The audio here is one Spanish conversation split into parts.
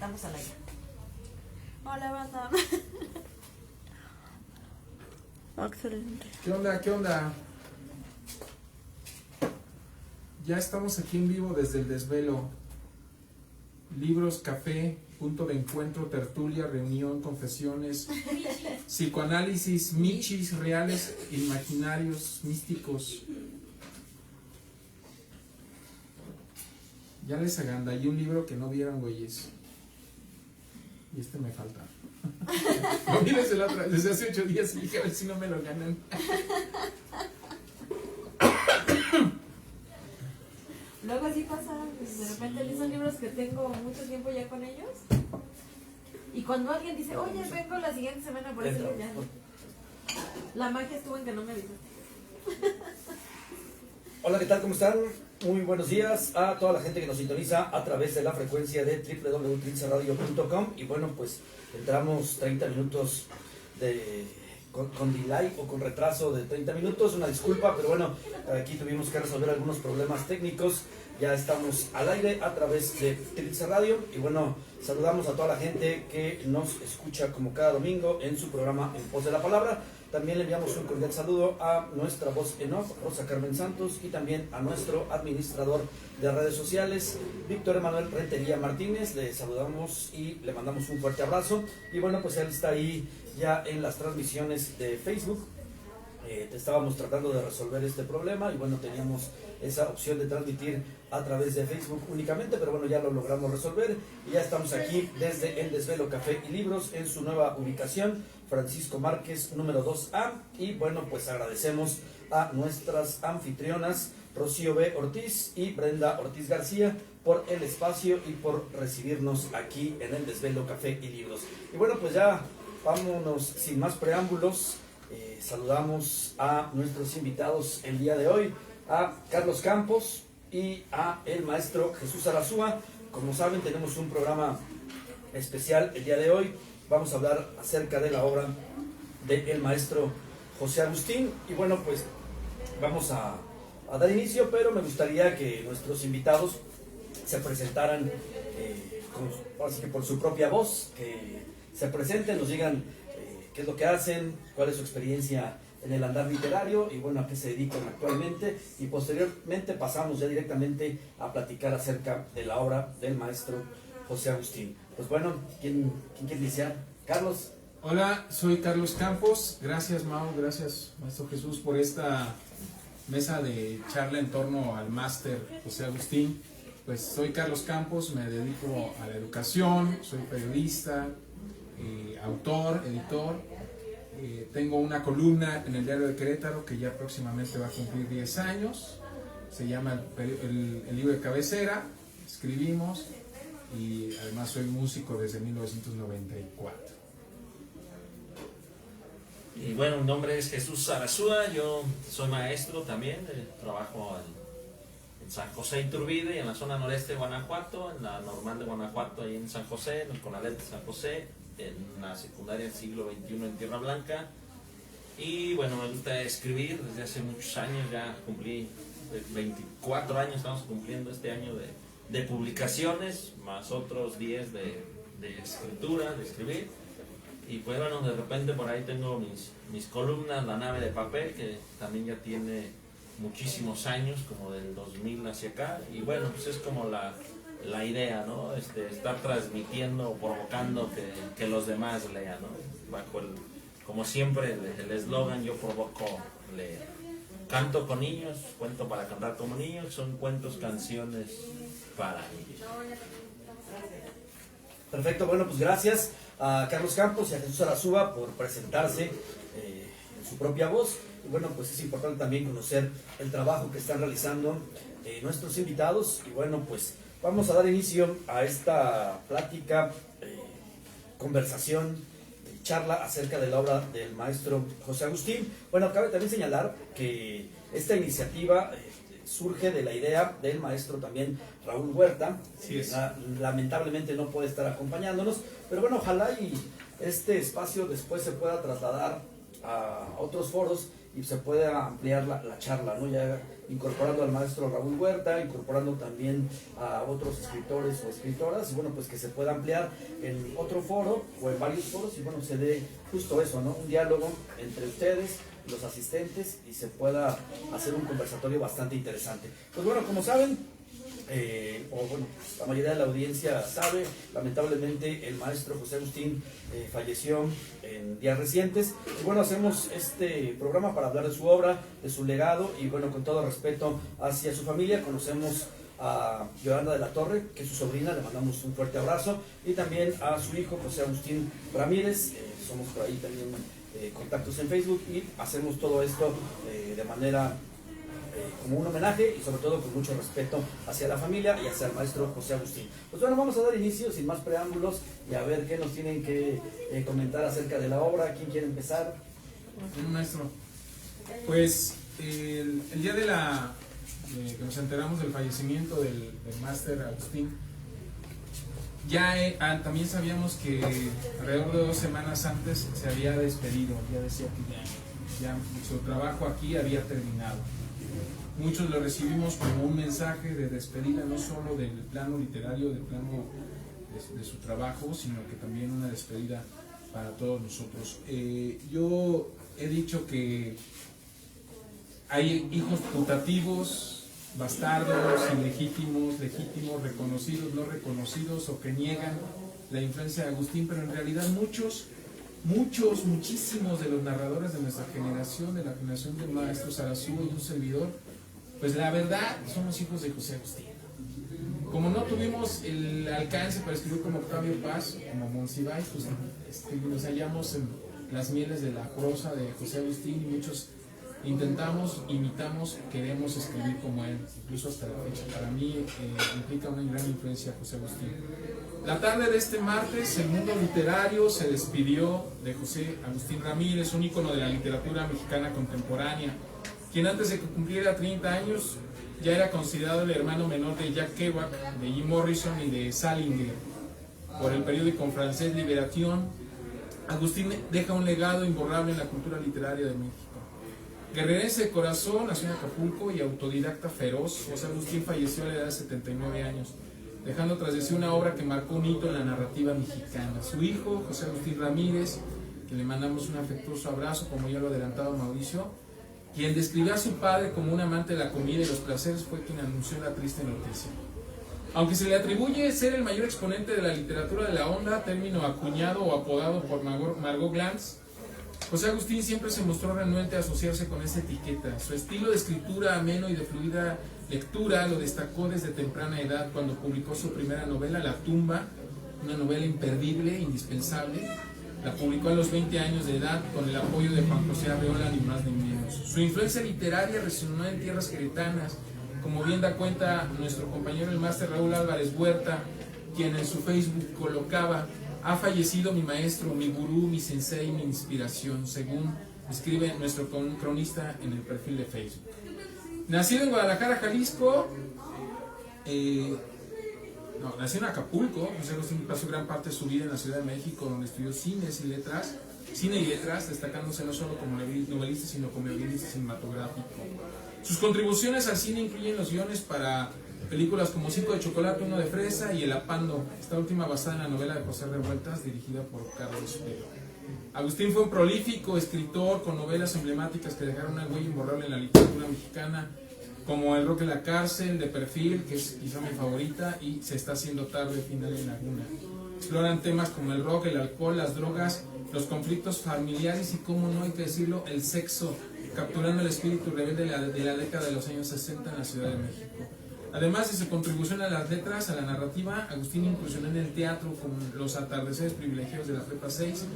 Estamos al aire. Hola, banda. Excelente. ¿Qué onda? ¿Qué onda? Ya estamos aquí en vivo desde el desvelo. Libros, café, punto de encuentro, tertulia, reunión, confesiones, psicoanálisis, michis, reales, imaginarios, místicos. Ya les agandallé un libro que no vieron, güeyes. Y este me falta. Lo vi desde hace 8 días y dije a ver si no me lo ganan. Luego así pasa, de repente son libros que tengo mucho tiempo ya con ellos. Y cuando alguien dice, oye, vengo la siguiente semana por eso, ya. La magia estuvo en que no me avisaste. Hola, ¿qué tal? ¿Cómo están? Muy buenos días a toda la gente que nos sintoniza a través de la frecuencia de www.trinsaradio.com. Y bueno, pues entramos 30 minutos con delay o con retraso de 30 minutos, una disculpa, pero bueno, aquí tuvimos que resolver algunos problemas técnicos. Ya estamos al aire a través de Trinsa Radio y bueno, saludamos a toda la gente que nos escucha como cada domingo en su programa En Pos de la Palabra. También le enviamos un cordial saludo a nuestra voz en off, Rosa Carmen Santos, y también a nuestro administrador de redes sociales, Víctor Emanuel Rentería Martínez. Le saludamos y le mandamos un fuerte abrazo. Y bueno, pues él está ahí ya en las transmisiones de Facebook. Estábamos tratando de resolver este problema y bueno, teníamos esa opción de transmitir a través de Facebook únicamente, pero bueno, ya lo logramos resolver y ya estamos aquí desde el Desvelo Café y Libros en su nueva ubicación, Francisco Márquez número 2A. Y bueno, pues agradecemos a nuestras anfitrionas Rocío B. Ortiz y Brenda Ortiz García por el espacio y por recibirnos aquí en el Desvelo Café y Libros. Y bueno, pues ya vámonos sin más preámbulos. Saludamos a nuestros invitados el día de hoy, a Carlos Campos y a el maestro Jesús Arazúa. Como saben, tenemos un programa especial el día de hoy. Vamos a hablar acerca de la obra del maestro José Agustín. Y bueno, pues vamos a dar inicio, pero me gustaría que nuestros invitados se presentaran así que por su propia voz, que se presenten, nos digan qué es lo que hacen, cuál es su experiencia en el andar literario y bueno, a qué se dedican actualmente, y posteriormente pasamos ya directamente a platicar acerca de la obra del maestro José Agustín. Pues bueno, ¿quién quiere iniciar? Carlos. Hola, soy Carlos Campos. Gracias, Mau, gracias, maestro Jesús, por esta mesa de charla en torno al máster José Agustín. Pues soy Carlos Campos, me dedico a la educación, soy periodista, autor, editor. Tengo una columna en el Diario de Querétaro que ya próximamente va a cumplir 10 años. Se llama el libro de cabecera. Escribimos y además soy músico desde 1994. Y bueno, mi nombre es Jesús Arazúa, yo soy maestro también, trabajo en San José Iturbide y en la zona noreste de Guanajuato, en la normal de Guanajuato, ahí en San José, en el Conalep de San José, en la secundaria del siglo XXI en Tierra Blanca. Y bueno, me gusta escribir desde hace muchos años, ya cumplí 24 años, estamos cumpliendo este año de publicaciones, más otros 10 de escritura, de escribir. Y pues bueno, de repente por ahí tengo mis columnas, La Nave de Papel, que también ya tiene muchísimos años, como del 2000 hacia acá. Y bueno, pues es como la idea, ¿no? Estar transmitiendo, provocando que los demás lean, ¿no? Bajo como siempre, el eslogan, yo provoco leer. Canto con niños, cuento para cantar como niños, son cuentos, canciones para niños. Perfecto, bueno, pues gracias a Carlos Campos y a Jesús Arazúa por presentarse en su propia voz. Y bueno, pues es importante también conocer el trabajo que están realizando nuestros invitados. Y bueno, pues vamos a dar inicio a esta plática, conversación, charla acerca de la obra del maestro José Agustín. Bueno, cabe también señalar que esta iniciativa surge de la idea del maestro también Raúl Huerta. Sí es. Lamentablemente no puede estar acompañándonos, pero bueno, ojalá y este espacio después se pueda trasladar a otros foros y se pueda ampliar la charla, ¿no? Ya incorporando al maestro Raúl Huerta, incorporando también a otros escritores o escritoras, y bueno, pues que se pueda ampliar en otro foro o en varios foros, y bueno, se dé justo eso, ¿no? Un diálogo entre ustedes, los asistentes, y se pueda hacer un conversatorio bastante interesante. Pues bueno, como saben, o bueno, la mayoría de la audiencia sabe, lamentablemente el maestro José Agustín falleció en días recientes, y bueno, hacemos este programa para hablar de su obra, de su legado, y bueno, con todo respeto hacia su familia. Conocemos a Yolanda de la Torre, que es su sobrina, le mandamos un fuerte abrazo, y también a su hijo José Agustín Ramírez. Somos por ahí también contactos en Facebook, y hacemos todo esto de manera como un homenaje, y sobre todo con mucho respeto hacia la familia y hacia el maestro José Agustín. Pues bueno, vamos a dar inicio sin más preámbulos y a ver qué nos tienen que comentar acerca de la obra. ¿Quién quiere empezar? Maestro, pues el día de que nos enteramos del fallecimiento del máster Agustín, ya también sabíamos que alrededor de 2 semanas antes se había despedido, ya decía que ya su trabajo aquí había terminado. Muchos lo recibimos como un mensaje de despedida, no solo del plano literario, del plano de su trabajo, sino que también una despedida para todos nosotros. Yo he dicho que hay hijos putativos, bastardos, ilegítimos, legítimos, reconocidos, no reconocidos, o que niegan la influencia de Agustín, pero en realidad muchísimos de los narradores de nuestra generación, de la generación del maestro Sarasúa y un servidor, pues la verdad somos hijos de José Agustín. Como no tuvimos el alcance para escribir como Octavio Paz, como Monsiváis, pues nos hallamos en las mieles de la prosa de José Agustín, y muchos intentamos, imitamos, queremos escribir como él, incluso hasta la fecha. Para mí implica una gran influencia José Agustín. La tarde de este martes, el mundo literario se despidió de José Agustín Ramírez, un ícono de la literatura mexicana contemporánea, quien antes de que cumpliera 30 años ya era considerado el hermano menor de Jack Kerouac, de Jim Morrison y de Salinger. Por el periódico francés Libération, Agustín deja un legado imborrable en la cultura literaria de México. Guerrerense de corazón, nació en Acapulco y autodidacta feroz, José Agustín falleció a la edad de 79 años, dejando tras de sí una obra que marcó un hito en la narrativa mexicana. Su hijo, José Agustín Ramírez, que le mandamos un afectuoso abrazo, como ya lo adelantaba Mauricio, quien describió a su padre como un amante de la comida y los placeres, fue quien anunció la triste noticia. Aunque se le atribuye ser el mayor exponente de la literatura de la onda, término acuñado o apodado por Margot Glantz, José Agustín siempre se mostró renuente a asociarse con esa etiqueta. Su estilo de escritura ameno y de fluida lectura lo destacó desde temprana edad, cuando publicó su primera novela, La tumba, una novela imperdible, indispensable. La publicó a los 20 años de edad con el apoyo de Juan José Arreola, ni más ni menos. Su influencia literaria resonó en tierras queretanas, como bien da cuenta nuestro compañero el máster Raúl Álvarez Huerta, quien en su Facebook colocaba: ha fallecido mi maestro, mi gurú, mi sensei, mi inspiración, según escribe nuestro cronista en el perfil de Facebook. Nacido en Guadalajara, Jalisco, nació en Acapulco. José Agustín pasó gran parte de su vida en la Ciudad de México, donde estudió cine y letras, destacándose no solo como novelista, sino como guionista cinematográfico. Sus contribuciones al cine incluyen los guiones para películas como 5 de chocolate, 1 de fresa y El Apando, esta última basada en la novela de José Revueltas, dirigida por Carlos Pero. Agustín fue un prolífico escritor con novelas emblemáticas que dejaron una huella imborrable en la literatura mexicana, como El Rock en la cárcel, De perfil, que es quizá mi favorita, y Se está haciendo tarde, Final en Laguna. Exploran temas como el rock, el alcohol, las drogas, los conflictos familiares y, como no hay que decirlo, el sexo, capturando el espíritu rebelde de la década de los años 60 en la Ciudad de México. Además de su contribución a las letras, a la narrativa, Agustín incursionó en el teatro con Los atardeceres privilegiados de la Prepa 6,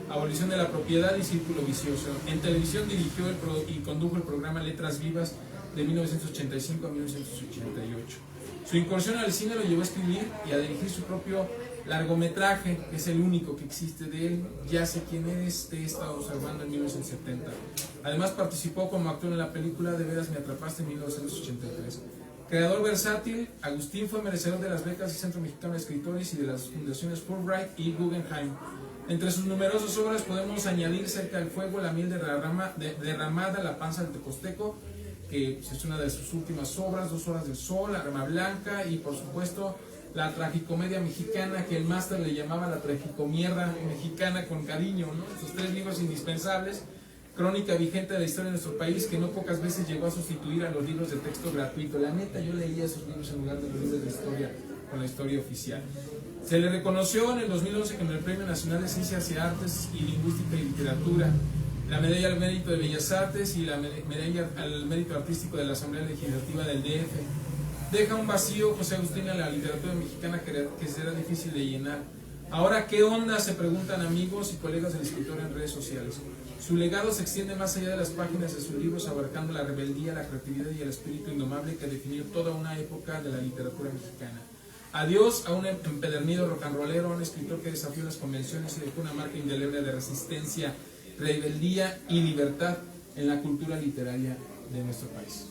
Abolición de la propiedad y Círculo vicioso. En televisión dirigió y condujo el programa Letras Vivas de 1985 a 1988. Su incursión al cine lo llevó a escribir y a dirigir su propio largometraje, que es el único que existe de él, Ya sé quién eres, te he estado observando, en 1970. Además participó como actor en la película De veras me atrapaste, en 1983. Creador versátil, Agustín fue merecedor de las becas del Centro Mexicano de Escritores y de las fundaciones Fulbright y Guggenheim. Entre sus numerosas obras podemos añadir Cerca del fuego, La miel derramada, La panza del teposteco, que pues, es una de sus últimas obras, 2 horas del sol, Arma Blanca y por supuesto la tragicomedia mexicana que el máster le llamaba la tragicomierda mexicana con cariño, ¿no? Estos 3 libros indispensables, crónica vigente de la historia de nuestro país que no pocas veces llegó a sustituir a los libros de texto gratuito. La neta, yo leía esos libros en lugar de los libros de historia con la historia oficial. Se le reconoció en el 2011 con el Premio Nacional de Ciencias y Artes y Lingüística y Literatura, la Medalla al Mérito de Bellas Artes y la Medalla al Mérito Artístico de la Asamblea Legislativa del DF. Deja un vacío José Agustín en la literatura mexicana que será difícil de llenar. Ahora, ¿qué onda?, se preguntan amigos y colegas del escritor en redes sociales. Su legado se extiende más allá de las páginas de sus libros, abarcando la rebeldía, la creatividad y el espíritu indomable que definió toda una época de la literatura mexicana. Adiós a un empedernido rock and rollero, a un escritor que desafió las convenciones y dejó una marca indeleble de resistencia, rebeldía y libertad en la cultura literaria de nuestro país.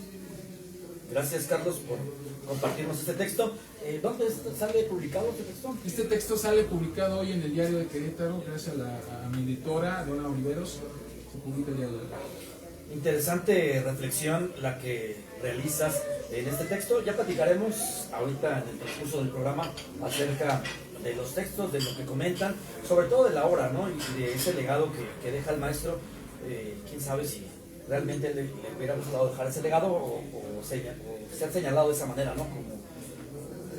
Gracias, Carlos, por compartirnos este texto. ¿Dónde sale publicado este texto? Este texto sale publicado hoy en el Diario de Querétaro, gracias a mi editora, Dona Oliveros. Se publica el día de hoy. Interesante reflexión la que realizas en este texto. Ya platicaremos ahorita en el transcurso del programa acerca de los textos, de lo que comentan, sobre todo de la obra, ¿no? Y de ese legado que deja el maestro. Quién sabe si realmente le hubiera gustado dejar ese legado o ser señalado de esa manera, ¿no? Como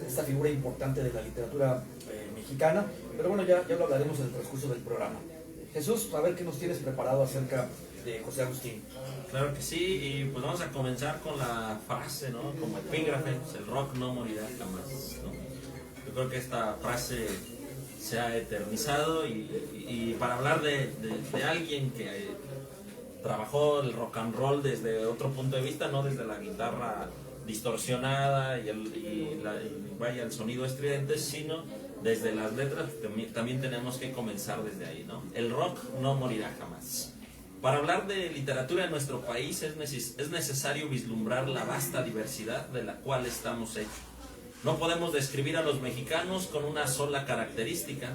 esta figura importante de la literatura mexicana. Pero bueno, ya lo hablaremos en el transcurso del programa. Jesús, a ver qué nos tienes preparado acerca de José Agustín. Claro que sí, y pues vamos a comenzar con la frase, ¿no? Como epígrafe, pues, el rock no morirá jamás, ¿no? Yo creo que esta frase se ha eternizado y para hablar de alguien que trabajó el rock and roll desde otro punto de vista, no desde la guitarra distorsionada y el sonido estridente, sino desde las letras, también tenemos que comenzar desde ahí, ¿no? El rock no morirá jamás. Para hablar de literatura en nuestro país es necesario vislumbrar la vasta diversidad de la cual estamos hechos. No podemos describir a los mexicanos con una sola característica.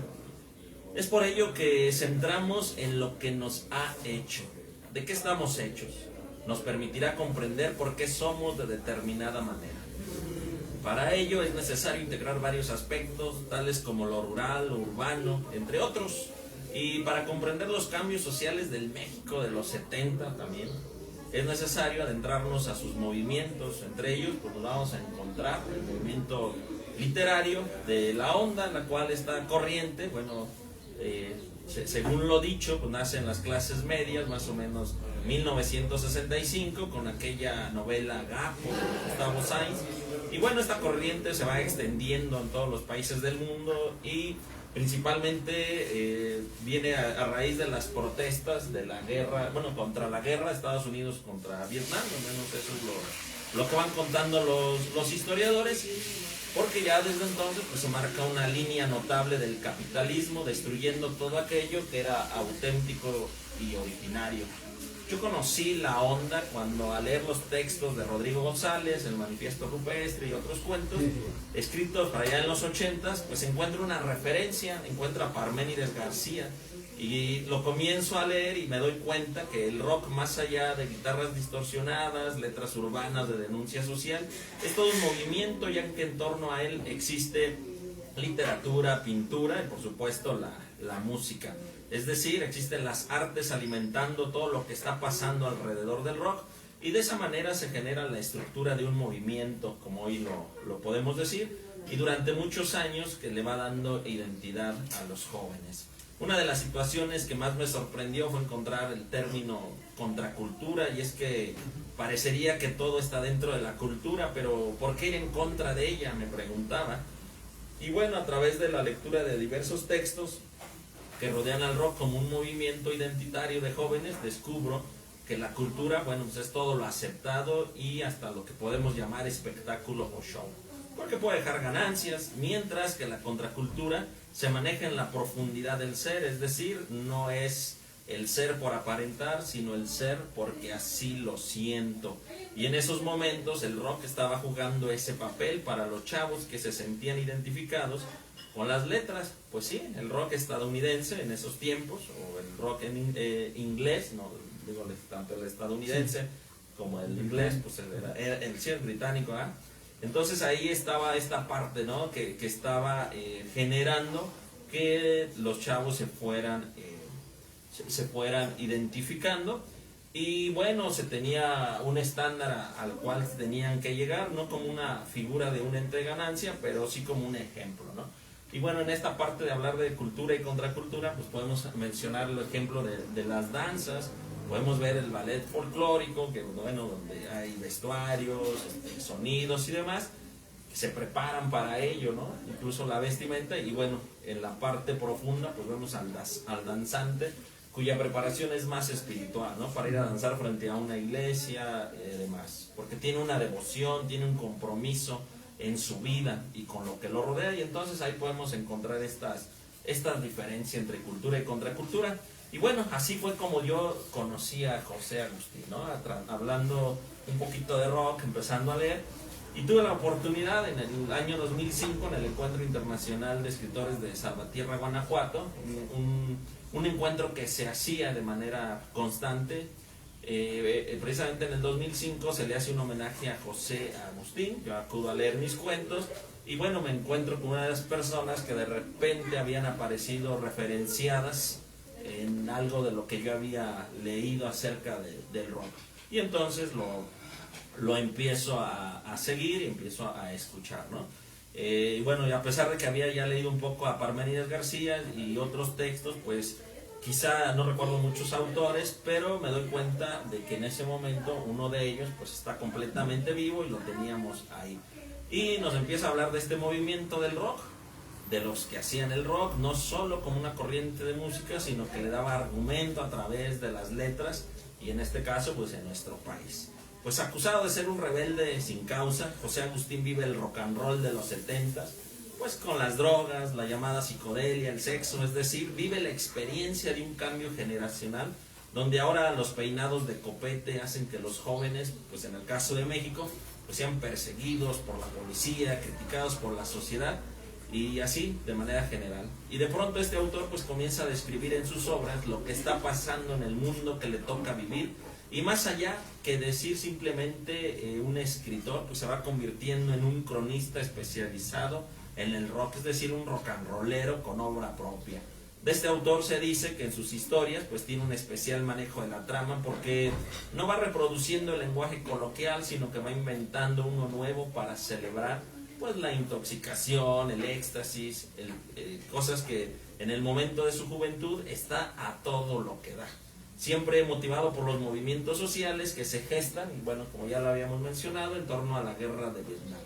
Es por ello que centramos en lo que nos ha hecho. ¿De qué estamos hechos? Nos permitirá comprender por qué somos de determinada manera. Para ello es necesario integrar varios aspectos, tales como lo rural, lo urbano, entre otros. Y para comprender los cambios sociales del México de los 70 también, es necesario adentrarnos a sus movimientos. Entre ellos, pues nos vamos a encontrar el movimiento literario de la onda, la cual está corriente, bueno, según lo dicho, pues nace en las clases medias, más o menos 1965, con aquella novela Gapo de Gustavo Sainz. Y bueno, esta corriente se va extendiendo en todos los países del mundo y principalmente viene a raíz de las protestas de la guerra, bueno, contra la guerra de Estados Unidos contra Vietnam, al menos eso es lo que van contando los historiadores, porque ya desde entonces pues, se marca una línea notable del capitalismo, destruyendo todo aquello que era auténtico y originario. Yo conocí la onda cuando al leer los textos de Rodrigo González, el Manifiesto Rupestre y otros cuentos escritos para allá en los 80s, pues encuentro una referencia, encuentro a Parménides García y lo comienzo a leer y me doy cuenta que el rock, más allá de guitarras distorsionadas, letras urbanas de denuncia social, es todo un movimiento, ya que en torno a él existe literatura, pintura y por supuesto la música. Es decir, existen las artes alimentando todo lo que está pasando alrededor del rock y de esa manera se genera la estructura de un movimiento, como hoy lo podemos decir, y durante muchos años que le va dando identidad a los jóvenes. Una de las situaciones que más me sorprendió fue encontrar el término contracultura, y es que parecería que todo está dentro de la cultura, pero ¿por qué ir en contra de ella?, me preguntaba. Y bueno, a través de la lectura de diversos textos que rodean al rock como un movimiento identitario de jóvenes, descubro que la cultura, bueno, pues es todo lo aceptado y hasta lo que podemos llamar espectáculo o show, porque puede dejar ganancias, mientras que la contracultura se maneja en la profundidad del ser, es decir, no es el ser por aparentar, sino el ser porque así lo siento. Y en esos momentos el rock estaba jugando ese papel para los chavos que se sentían identificados con las letras. Pues sí, el rock estadounidense en esos tiempos, o el rock en inglés, no digo tanto el estadounidense como el inglés, pues el sí, el británico, ¿ah? Entonces ahí estaba esta parte, ¿no? Que estaba generando que los chavos se fueran identificando. Y bueno, se tenía un estándar al cual tenían que llegar, no como una figura de un ente de ganancia, pero sí como un ejemplo, ¿no? Y bueno, en esta parte de hablar de cultura y contracultura, pues podemos mencionar el ejemplo de las danzas, podemos ver el ballet folclórico, que bueno, donde hay vestuarios, sonidos y demás, que se preparan para ello, ¿no? Incluso la vestimenta, y bueno, en la parte profunda, pues vemos al danzante, cuya preparación es más espiritual, ¿no? Para ir a danzar frente a una iglesia y demás, porque tiene una devoción, tiene un compromiso en su vida y con lo que lo rodea, y entonces ahí podemos encontrar estas diferencias entre cultura y contracultura. Y bueno, así fue como yo conocí a José Agustín, ¿no? Hablando un poquito de rock, empezando a leer, y tuve la oportunidad en el año 2005, en el Encuentro Internacional de Escritores de Salvatierra, Guanajuato, un encuentro que se hacía de manera constante. Precisamente en el 2005 se le hace un homenaje a José Agustín. Yo acudo a leer mis cuentos y bueno, me encuentro con una de las personas que de repente habían aparecido referenciadas en algo de lo que yo había leído acerca del rock, y entonces lo empiezo a seguir y empiezo a escuchar, ¿no? Y bueno, y a pesar de que había ya leído un poco a Parménides García y otros textos, pues quizá no recuerdo muchos autores, pero me doy cuenta de que en ese momento uno de ellos pues está completamente vivo y lo teníamos ahí. Y nos empieza a hablar de este movimiento del rock, de los que hacían el rock, no solo como una corriente de música, sino que le daba argumento a través de las letras, y en este caso pues en nuestro país. Pues acusado de ser un rebelde sin causa, José Agustín vive el rock and roll de los 70s, pues con las drogas, la llamada psicodelia, el sexo, es decir, vive la experiencia de un cambio generacional, donde ahora los peinados de copete hacen que los jóvenes, pues en el caso de México, pues sean perseguidos por la policía, criticados por la sociedad, y así de manera general. Y de pronto este autor pues comienza a describir en sus obras lo que está pasando en el mundo que le toca vivir, y más allá que decir simplemente un escritor, pues se va convirtiendo en un cronista especializado en el rock, es decir, un rock and rollero con obra propia. De este autor se dice que en sus historias pues tiene un especial manejo de la trama, porque no va reproduciendo el lenguaje coloquial, sino que va inventando uno nuevo para celebrar pues la intoxicación, el éxtasis, cosas que en el momento de su juventud está a todo lo que da. Siempre motivado por los movimientos sociales que se gestan, y bueno, como ya lo habíamos mencionado, en torno a la guerra de Vietnam.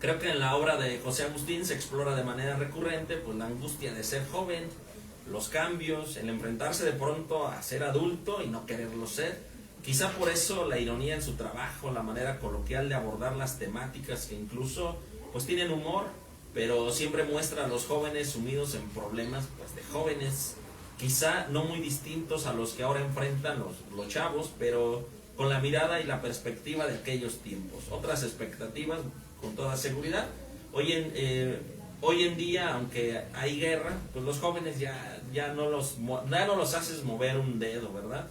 Creo que en la obra de José Agustín se explora de manera recurrente pues la angustia de ser joven, los cambios, el enfrentarse de pronto a ser adulto y no quererlo ser. Quizá por eso la ironía en su trabajo, la manera coloquial de abordar las temáticas que incluso pues tienen humor, pero siempre muestra a los jóvenes sumidos en problemas pues de jóvenes, quizá no muy distintos a los que ahora enfrentan los chavos, pero con la mirada y la perspectiva de aquellos tiempos. Otras expectativas, con toda seguridad. Hoy en día, aunque hay guerra, pues los jóvenes ya no los haces mover un dedo, ¿verdad?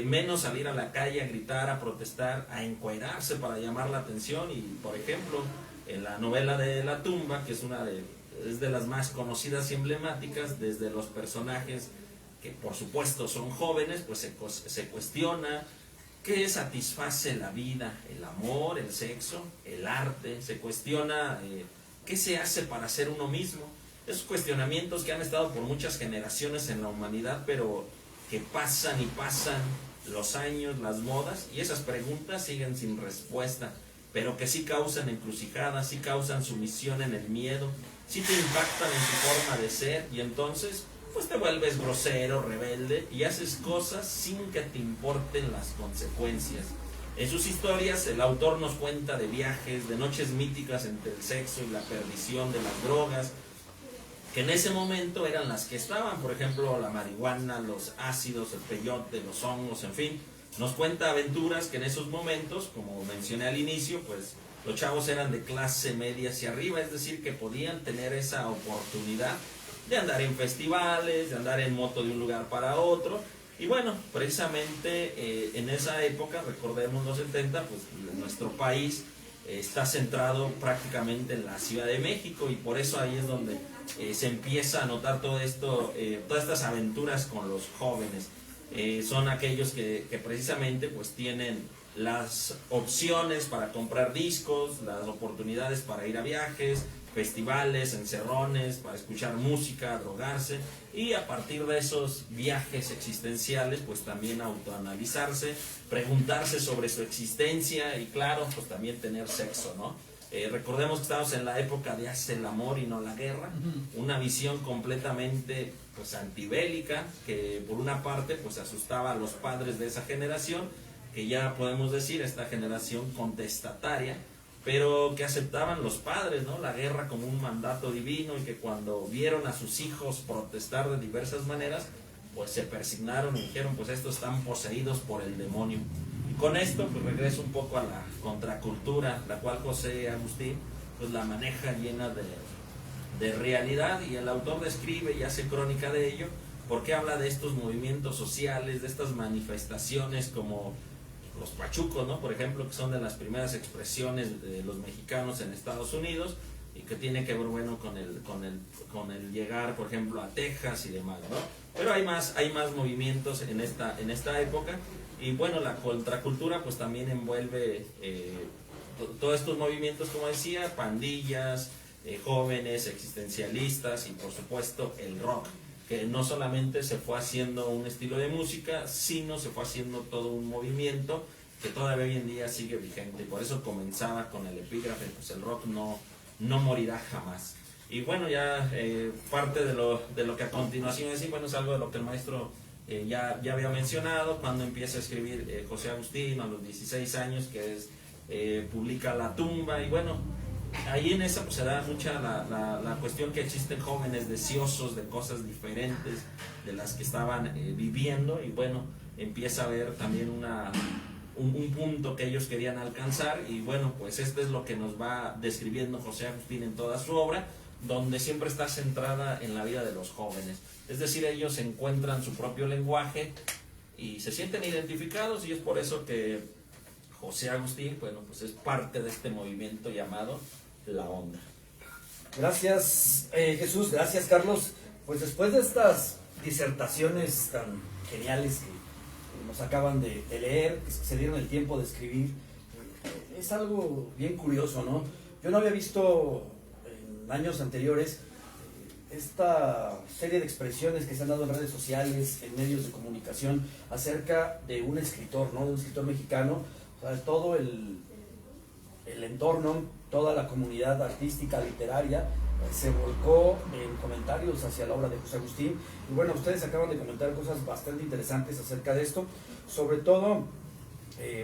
Menos salir a la calle a gritar, a protestar, a encuerarse para llamar la atención. Y por ejemplo, en la novela de La tumba, que es de las más conocidas y emblemáticas, desde los personajes que por supuesto son jóvenes, pues se cuestiona qué satisface la vida, el amor, el sexo, el arte, se cuestiona qué se hace para ser uno mismo. Esos cuestionamientos que han estado por muchas generaciones en la humanidad, pero que pasan y pasan los años, las modas, y esas preguntas siguen sin respuesta, pero que sí causan encrucijadas, sí causan sumisión en el miedo, sí te impactan en tu forma de ser, y entonces pues te vuelves grosero, rebelde, y haces cosas sin que te importen las consecuencias. En sus historias el autor nos cuenta de viajes, de noches míticas entre el sexo y la perdición de las drogas, que en ese momento eran las que estaban, por ejemplo la marihuana, los ácidos, el peyote, los hongos, en fin. Nos cuenta aventuras que en esos momentos, como mencioné al inicio, pues los chavos eran de clase media hacia arriba, es decir, que podían tener esa oportunidad de andar en festivales, de andar en moto de un lugar para otro, Y bueno, precisamente en esa época, recordemos los 70, pues nuestro país está centrado prácticamente en la Ciudad de México, y por eso ahí es donde se empieza a notar todo esto, todas estas aventuras con los jóvenes. Son aquellos que precisamente pues tienen las opciones para comprar discos, las oportunidades para ir a viajes, festivales, encerrones, para escuchar música, drogarse, y a partir de esos viajes existenciales pues también autoanalizarse, preguntarse sobre su existencia y claro, pues también tener sexo, ¿no? Recordemos que estamos en la época de haz el amor y no la guerra, una visión completamente pues antibélica, que por una parte pues asustaba a los padres de esa generación, que ya podemos decir esta generación contestataria, pero que aceptaban los padres, ¿no? La guerra como un mandato divino, y que cuando vieron a sus hijos protestar de diversas maneras, pues se persignaron y dijeron, pues estos están poseídos por el demonio. Y con esto pues regreso un poco a la contracultura, la cual José Agustín pues la maneja llena de realidad, y el autor describe y hace crónica de ello, porque habla de estos movimientos sociales, de estas manifestaciones como los pachucos, ¿no? Por ejemplo, que son de las primeras expresiones de los mexicanos en Estados Unidos, y que tiene que ver, bueno, con el llegar, por ejemplo, a Texas y demás, ¿no? Pero hay más movimientos en esta época, y bueno, la contracultura pues también envuelve todos estos movimientos, como decía, pandillas, jóvenes, existencialistas, y por supuesto el rock, que no solamente se fue haciendo un estilo de música, sino se fue haciendo todo un movimiento que todavía hoy en día sigue vigente. Y por eso comenzaba con el epígrafe, pues el rock no morirá jamás. Y bueno, ya parte de lo que a continuación es, bueno, es algo de lo que el maestro ya había mencionado, cuando empieza a escribir José Agustín a los 16 años, que es publica La Tumba, y bueno, ahí en esa pues se da mucha la cuestión que existen jóvenes deseosos de cosas diferentes de las que estaban viviendo, y bueno, empieza a haber también un punto que ellos querían alcanzar, y bueno, pues esto es lo que nos va describiendo José Agustín en toda su obra, donde siempre está centrada en la vida de los jóvenes. Es decir, ellos encuentran su propio lenguaje y se sienten identificados, y es por eso que José Agustín, bueno, pues es parte de este movimiento llamado La Onda. Gracias, Jesús, gracias, Carlos. Pues después de estas disertaciones tan geniales que nos acaban de leer, que se dieron el tiempo de escribir, es algo bien curioso, ¿no? Yo no había visto en años anteriores esta serie de expresiones que se han dado en redes sociales, en medios de comunicación, acerca de un escritor, ¿no? De un escritor mexicano. O sea, todo el entorno, toda la comunidad artística, literaria, se volcó en comentarios hacia la obra de José Agustín. Y bueno, ustedes acaban de comentar cosas bastante interesantes acerca de esto, sobre todo,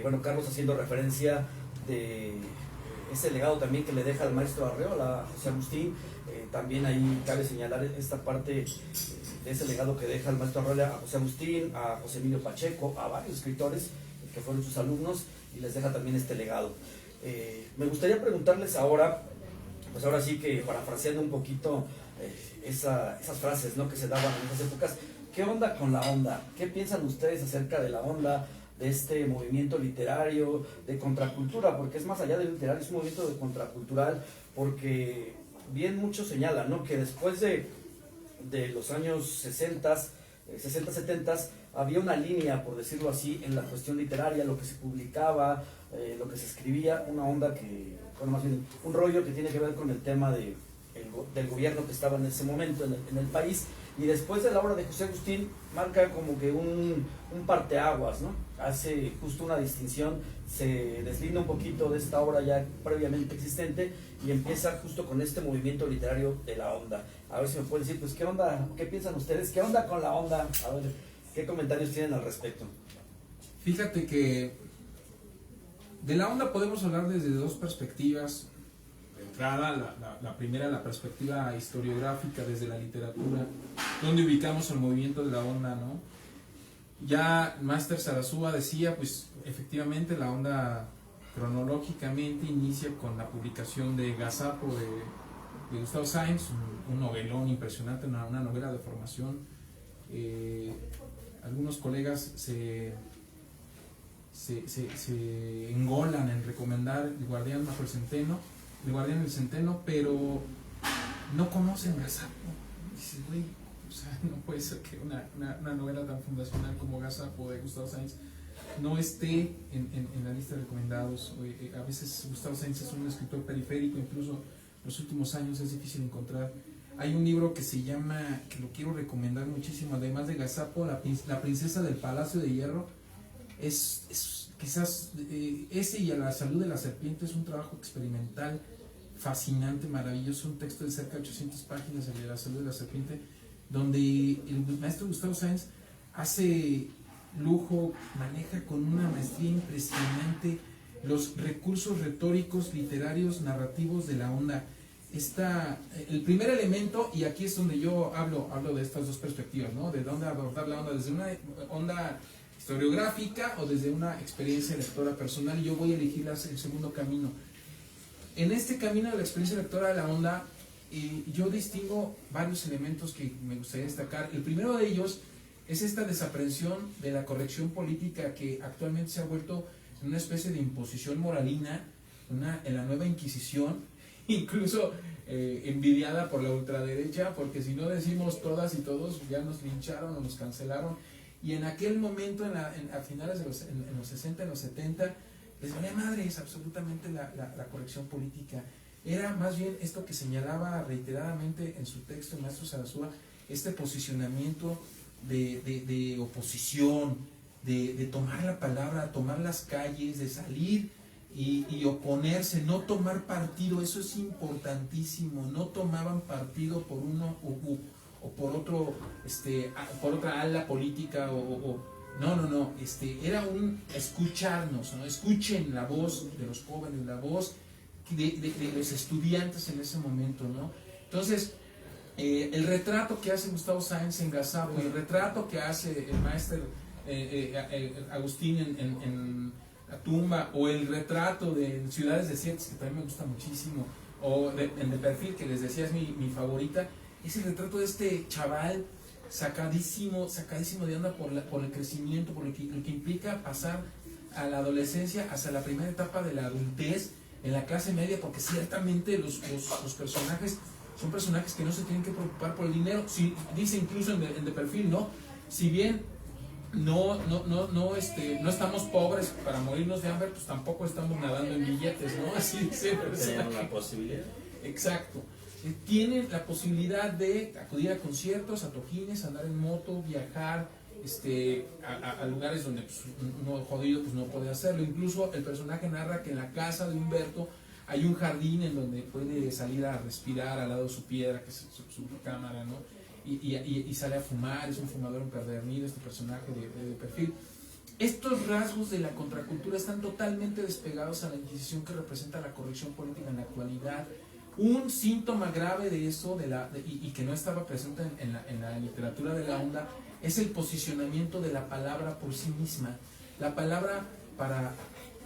bueno, Carlos haciendo referencia de ese legado también que le deja al maestro Arreola a José Agustín. También ahí cabe señalar esta parte de ese legado que deja el maestro Arreola a José Agustín, a José Emilio Pacheco, a varios escritores que fueron sus alumnos, y les deja también este legado. Me gustaría preguntarles ahora, pues ahora sí que parafraseando un poquito esas frases, ¿no?, que se daban en esas épocas, ¿qué onda con la onda? ¿Qué piensan ustedes acerca de la onda, de este movimiento literario, de contracultura? Porque es más allá del literario, es un movimiento de contracultural, porque bien muchos señalan, ¿no?, que después de los años 60, 70, había una línea, por decirlo así, en la cuestión literaria, lo que se publicaba, lo que se escribía, una onda que, bueno, más bien un rollo que tiene que ver con el tema del gobierno que estaba en ese momento en el país. Y después de la obra de José Agustín marca como que un parteaguas, ¿no? Hace justo una distinción, se deslinda un poquito de esta obra ya previamente existente y empieza justo con este movimiento literario de la onda. A ver si me pueden decir, pues, ¿qué onda? ¿Qué piensan ustedes? ¿Qué onda con la onda? A ver, ¿qué comentarios tienen al respecto? Fíjate que de la onda podemos hablar desde dos perspectivas. De entrada, la primera, la perspectiva historiográfica desde la literatura, donde ubicamos el movimiento de la onda, ¿no? Ya Máster Sarasúa decía, pues efectivamente la onda cronológicamente inicia con la publicación de Gazapo de Gustavo Sáenz, un novelón impresionante, una novela de formación algunos colegas se engolan en recomendar El Guardián bajo el Centeno, El Guardián del Centeno, pero no conocen Gazapo. Dices, güey, o sea, no puede ser que una novela tan fundacional como Gazapo de Gustavo Sáenz no esté en la lista de recomendados. A veces Gustavo Sáenz es un escritor periférico, incluso en los últimos años es difícil encontrar. Hay un libro que se llama, que lo quiero recomendar muchísimo, además de Gazapo, La princesa del Palacio de Hierro. Es quizás ese y A la salud de la serpiente es un trabajo experimental fascinante, maravilloso, un texto de cerca de 800 páginas, el de La salud de la serpiente, donde el maestro Gustavo Sáenz hace lujo, maneja con una maestría impresionante los recursos retóricos, literarios, narrativos de la onda. El primer elemento, y aquí es donde yo hablo de estas dos perspectivas, ¿no? De dónde abordar la onda, desde una onda historiográfica o desde una experiencia lectora personal, y yo voy a elegir el segundo camino. En este camino de la experiencia lectora de la onda, yo distingo varios elementos que me gustaría destacar. El primero de ellos es esta desaprensión de la corrección política que actualmente se ha vuelto en una especie de imposición moralina, en la nueva Inquisición, incluso envidiada por la ultraderecha, porque si no decimos todas y todos, ya nos lincharon o nos cancelaron. Y en aquel momento, a finales de en los 60, en los 70, les valía madres absolutamente la corrección política. Era más bien esto que señalaba reiteradamente en su texto el maestro Sarasúa, este posicionamiento de oposición, de tomar la palabra, tomar las calles, de salir y oponerse, no tomar partido. Eso es importantísimo. No tomaban partido por uno o por otro, por otra ala política no, era un escucharnos, ¿no? Escuchen la voz de los jóvenes, la voz de los estudiantes en ese momento, ¿no? Entonces, el retrato que hace Gustavo Sáenz en Gazapo, el retrato que hace el maestro Agustín en La tumba, o el retrato de Ciudades Desiertas, que también me gusta muchísimo, o en De Perfil, que les decía es mi favorita, es el retrato de este chaval sacadísimo de onda por el crecimiento, por lo que implica pasar a la adolescencia hasta la primera etapa de la adultez en la clase media, porque ciertamente los personajes son personajes que no se tienen que preocupar por el dinero. Dice incluso en De Perfil, ¿no? Si bien no estamos pobres para morirnos de hambre, pues tampoco estamos nadando en billetes, ¿no? Así dice. Tenemos la posibilidad. Exacto. Tienen la posibilidad de acudir a conciertos, a tojines, andar en moto, viajar a lugares donde pues, uno jodido pues, no puede hacerlo. Incluso el personaje narra que en la casa de Humberto hay un jardín en donde puede salir a respirar al lado de su piedra, que es su cámara, ¿no? Y sale a fumar, es un fumador empedernido este personaje de Perfil. Estos rasgos de la contracultura están totalmente despegados a la Inquisición que representa la corrección política en la actualidad. Un síntoma grave de eso, y que no estaba presente en la literatura de la onda, es el posicionamiento de la palabra por sí misma. La palabra para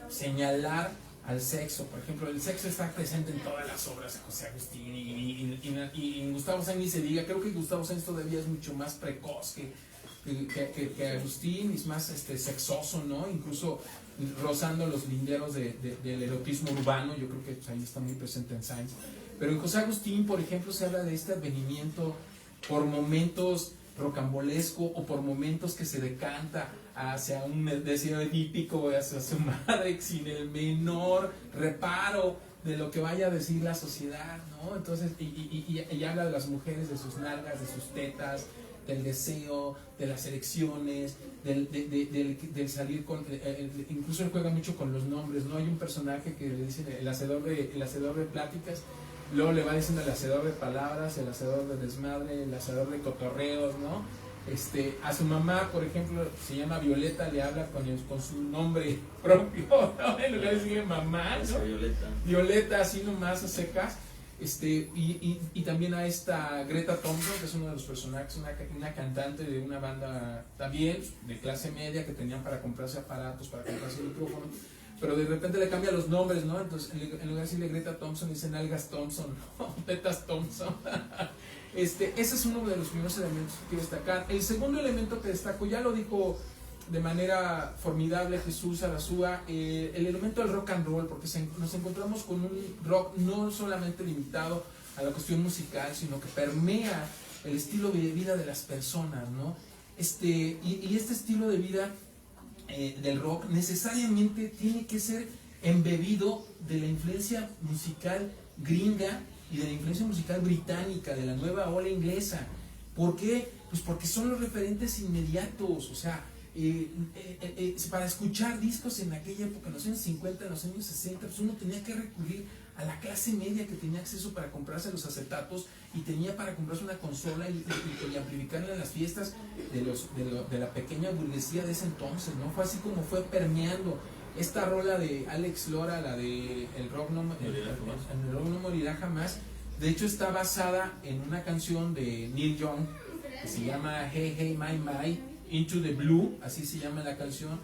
señalar al sexo, por ejemplo, el sexo está presente en todas las obras de José Agustín y Gustavo Sáenz ni se diga. Creo que Gustavo Sáenz todavía es mucho más precoz que Agustín, es más sexoso, ¿no? Incluso rozando los linderos del erotismo urbano. Yo creo que pues, ahí está muy presente en Sáenz. Pero en José Agustín, por ejemplo, se habla de este advenimiento por momentos rocambolesco o por momentos que se decanta hacia un deseo edípico, hacia su madre, sin el menor reparo de lo que vaya a decir la sociedad, ¿no? Entonces, y habla de las mujeres, de sus nalgas, de sus tetas, del deseo, de las erecciones, del salir con... incluso él juega mucho con los nombres, ¿no? Hay un personaje que le dicen el hacedor de pláticas, luego le va diciendo el hacedor de palabras, el hacedor de desmadre, el hacedor de cotorreos, ¿no? A su mamá, por ejemplo, se llama Violeta, le habla con su nombre propio, ¿no? En lugar de decirle mamá, ¿no? Violeta, así nomás a secas. Y también a esta Greta Thompson, que es uno de los personajes, una cantante de una banda también de clase media que tenían para comprarse aparatos, para comprarse micrófonos, pero de repente le cambia los nombres, ¿no? Entonces, en lugar de decirle Greta Thompson, dicen Algas Thompson, ¿no? Tetas Thompson. Ese es uno de los primeros elementos que quiero destacar. El segundo elemento que destaco, ya lo dijo de manera formidable Jesús Arazúa, el elemento del rock and roll, porque nos encontramos con un rock no solamente limitado a la cuestión musical, sino que permea el estilo de vida de las personas, ¿no? Y este estilo de vida del rock necesariamente tiene que ser embebido de la influencia musical gringa y de la influencia musical británica, de la nueva ola inglesa. ¿Por qué? Pues porque son los referentes inmediatos. O sea, para escuchar discos en aquella época, en los años 50, en los años 60, pues uno tenía que recurrir a la clase media que tenía acceso para comprarse los acetatos y tenía para comprarse una consola y amplificarla en las fiestas de la pequeña burguesía de ese entonces, ¿no? Fue así como fue permeando esta rola de Alex Lora, la de el rock no morirá jamás. De hecho está basada en una canción de Neil Young que se llama Hey Hey My My Into the Blue, así se llama la canción.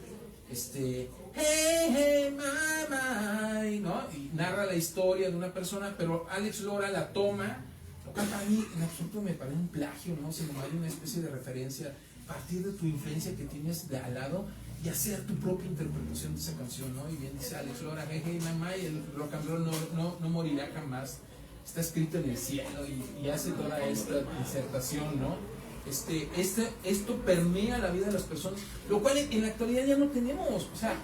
Hey Hey My My, ¿no? Y narra la historia de una persona, pero Alex Lora la toma, lo cual para mí en absoluto me parece un plagio, ¿no? Sino hay una especie de referencia a partir de tu influencia que tienes de al lado y hacer tu propia interpretación de esa canción, ¿no? Y bien dice Alex Lora, Hey Hey My My, el rock and roll no morirá jamás, está escrito en el cielo, y hace toda esta disertación, ¿no? Esto permea la vida de las personas, lo cual en la actualidad ya no tenemos. O sea,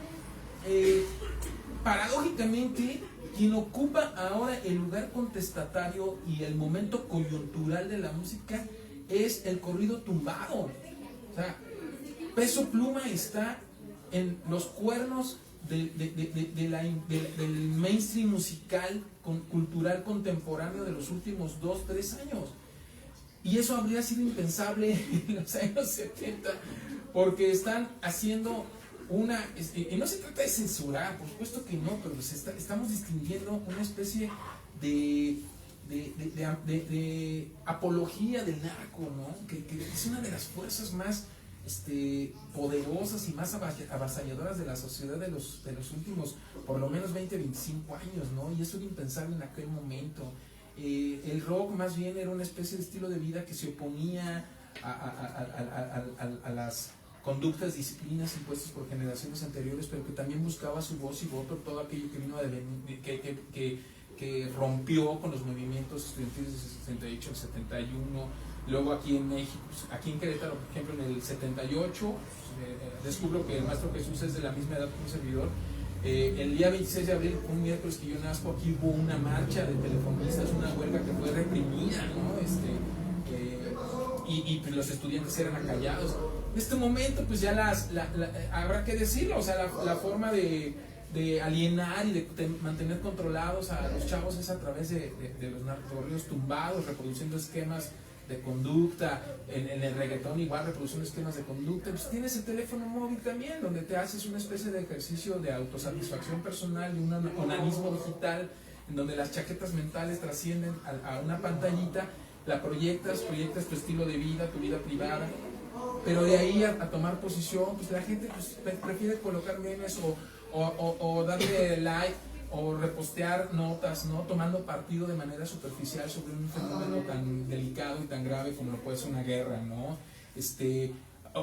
paradójicamente, quien ocupa ahora el lugar contestatario y el momento coyuntural de la música es el corrido tumbado. O sea, Peso Pluma está en los cuernos del mainstream musical cultural contemporáneo de los últimos 2-3 años. Y eso habría sido impensable en los años 70, porque están haciendo y no se trata de censurar, por supuesto que no, pero estamos distinguiendo una especie de apología del narco, ¿no? Que es una de las fuerzas más poderosas y más avasalladoras de la sociedad de los últimos, por lo menos 20-25 años, ¿no? Y eso era impensable en aquel momento. El rock más bien era una especie de estilo de vida que se oponía a las conductas, disciplinas impuestas por generaciones anteriores, pero que también buscaba su voz y voto, todo aquello que vino que rompió con los movimientos estudiantiles del 68 al 71. Luego aquí en México, aquí en Querétaro, por ejemplo, en el 78, descubro que el Maestro Jesús es de la misma edad que un servidor. El día 26 de abril, un miércoles que yo nazco, aquí hubo una marcha de telefonistas, una huelga que fue reprimida, ¿no? Pues los estudiantes eran acallados. En este momento, pues ya habrá que decirlo, o sea, la forma de alienar y de mantener controlados a los chavos es a través de los narcocorridos tumbados, reproduciendo esquemas de conducta. En el reggaetón igual, reproduciendo esquemas de conducta. Pues tienes el teléfono móvil también, donde te haces una especie de ejercicio de autosatisfacción personal, de un onanismo digital, en donde las chaquetas mentales trascienden a una pantallita, la proyectas tu estilo de vida, tu vida privada, pero de ahí a tomar posición, pues la gente pues, prefiere colocar memes o darle like o repostear notas, ¿no? Tomando partido de manera superficial sobre un fenómeno tan delicado y tan grave como lo puede ser una guerra, ¿no?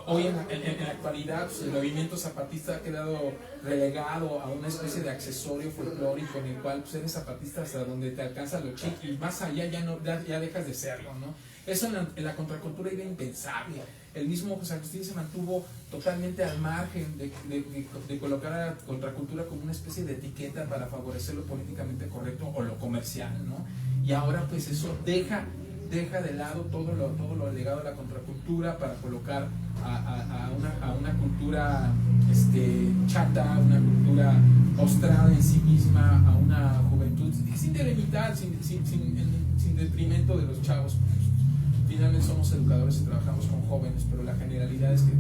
Hoy en la actualidad, pues, el movimiento zapatista ha quedado relegado a una especie de accesorio folclórico en el cual pues, eres zapatista hasta donde te alcanza lo chic y más allá ya dejas de serlo, ¿no? Eso en la contracultura era impensable. El mismo José Agustín se mantuvo totalmente al margen de colocar a la contracultura como una especie de etiqueta para favorecer lo políticamente correcto o lo comercial, ¿no? Y ahora pues eso deja de lado todo lo legado a la contracultura para colocar a una cultura chata, una cultura postrada en sí misma, a una juventud sin delimitar, sin detrimento de los chavos. Finalmente somos educadores y trabajamos con jóvenes, pero la generalidad es que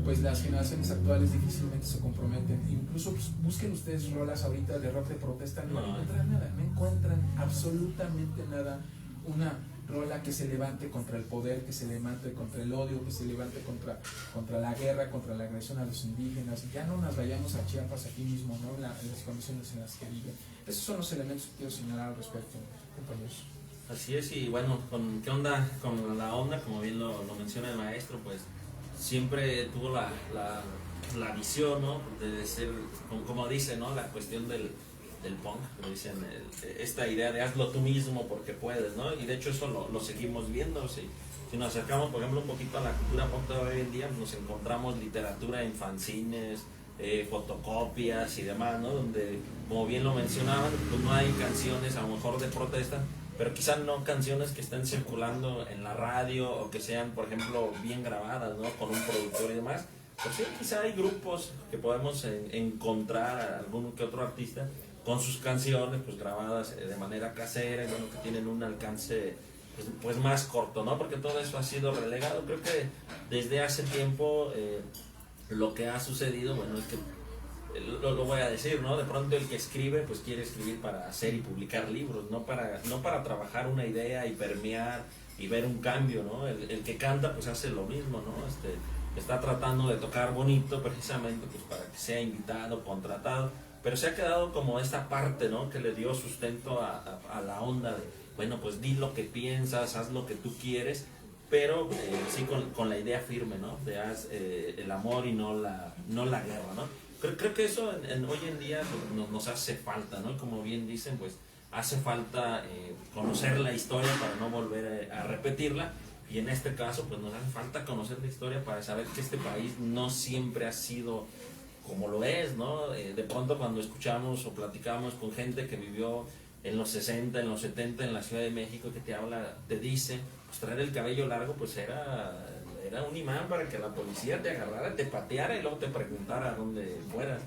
pues las generaciones actuales difícilmente se comprometen. Incluso pues, busquen ustedes rolas ahorita de rock de protesta, no encuentran nada, no encuentran absolutamente nada. Una rola que se levante contra el poder, que se levante contra el odio, que se levante contra la guerra, contra la agresión a los indígenas. Ya no nos vayamos a Chiapas aquí mismo, ¿no? En las condiciones en las que viven. Esos son los elementos que quiero señalar al respecto, compañeros. Así es, y bueno, ¿qué onda con la onda? Como bien lo menciona el maestro, pues siempre tuvo la visión, ¿no? De ser, como dice, ¿no? La cuestión del punk, que dicen, esta idea de hazlo tú mismo porque puedes, ¿no? Y de hecho eso lo seguimos viendo. Si nos acercamos, por ejemplo, un poquito a la cultura punk de hoy en día, nos encontramos literatura en fanzines, fotocopias y demás, ¿no? Donde, como bien lo mencionaban, pues no hay canciones a lo mejor de protesta, pero quizás no canciones que estén circulando en la radio o que sean, por ejemplo, bien grabadas, ¿no? Con un productor y demás. Pues sí, quizá hay grupos que podemos encontrar a algún que otro artista con sus canciones pues grabadas de manera casera y bueno, que tienen un alcance pues más corto, ¿no? Porque todo eso ha sido relegado. Creo que desde hace tiempo lo que ha sucedido, bueno, es que lo voy a decir, ¿no? De pronto el que escribe, pues quiere escribir para hacer y publicar libros, no para trabajar una idea y permear y ver un cambio, ¿no? El que canta, pues hace lo mismo, ¿no? Está tratando de tocar bonito precisamente pues para que sea invitado, contratado, pero se ha quedado como esta parte, ¿no? Que le dio sustento a la onda de, bueno, pues di lo que piensas, haz lo que tú quieres, pero sí con la idea firme, ¿no? De haz el amor y no la guerra, ¿no? Creo que eso hoy en día pues, nos hace falta, ¿no? Como bien dicen, pues hace falta conocer la historia para no volver a repetirla. Y en este caso, pues nos hace falta conocer la historia para saber que este país no siempre ha sido como lo es, ¿no? De pronto cuando escuchamos o platicamos con gente que vivió en los 60, en los 70 en la Ciudad de México, que te dice, pues traer el cabello largo, pues era un imán para que la policía te agarrara, te pateara y luego te preguntara a dónde fueras.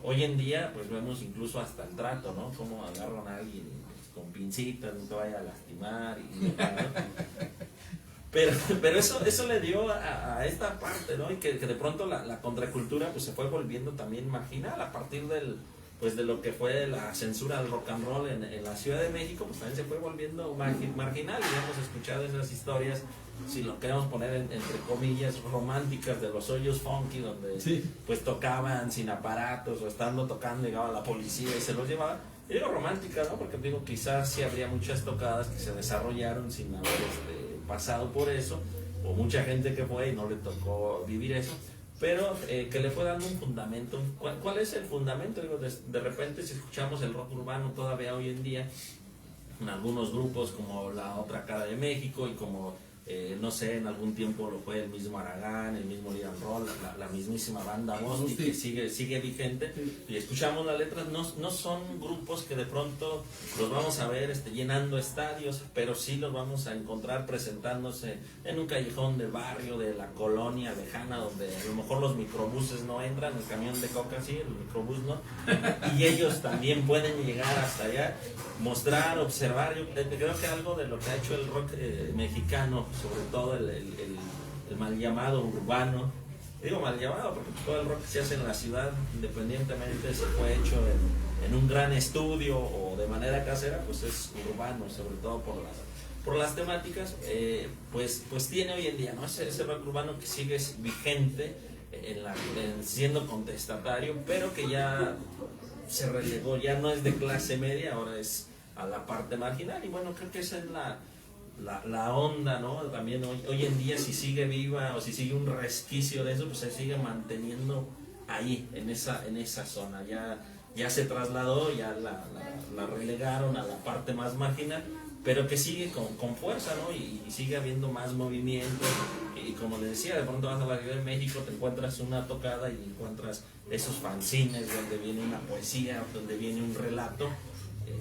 Hoy en día, pues vemos incluso hasta el trato, ¿no? Cómo agarran a alguien con pincitas, no te vaya a lastimar y ¿no? Pero eso le dio a esta parte, ¿no? Y que de pronto la contracultura pues se fue volviendo también marginal a partir pues de lo que fue la censura del rock and roll en la Ciudad de México, pues también se fue volviendo marginal y hemos escuchado esas historias, si lo queremos poner entre comillas, románticas de los hoyos funky, donde sí, pues tocaban sin aparatos o estando tocando llegaba la policía y se los llevaba. Y digo romántica, ¿no? Porque digo, quizás sí habría muchas tocadas que se desarrollaron sin haber pasado por eso, o mucha gente que fue y no le tocó vivir eso, pero que le fue dando un fundamento. ¿Cuál es el fundamento? Digo, de repente si escuchamos el rock urbano todavía hoy en día, en algunos grupos como La Otra Cara de México y como, no sé, en algún tiempo lo fue el mismo Aragán, el mismo Liran Roll, la mismísima banda Bosti, que sigue vigente, y escuchamos las letras, no son grupos que de pronto los vamos a ver llenando estadios, pero sí los vamos a encontrar presentándose en un callejón del barrio, de la colonia lejana, donde a lo mejor los microbuses no entran, el camión de coca sí, el microbús no, y ellos también pueden llegar hasta allá, mostrar, observar. Yo creo que algo de lo que ha hecho el rock mexicano, sobre todo el mal llamado urbano, digo mal llamado porque todo el rock que se hace en la ciudad, independientemente si fue hecho en un gran estudio o de manera casera, pues es urbano, sobre todo por las temáticas, pues tiene hoy en día, ¿no? Ese rock urbano que sigue vigente, siendo contestatario, pero que ya se relegó, ya no es de clase media, ahora es a la parte marginal. Y bueno, creo que esa es la onda, ¿no? También hoy en día, si sigue viva o si sigue un resquicio de eso, pues se sigue manteniendo ahí, en esa zona. Ya se trasladó, ya la relegaron a la parte más marginal, pero que sigue con fuerza, ¿no? Y sigue habiendo más movimiento. Y como les decía, de pronto vas a la Ciudad de México, te encuentras una tocada y encuentras esos fanzines donde viene una poesía, donde viene un relato,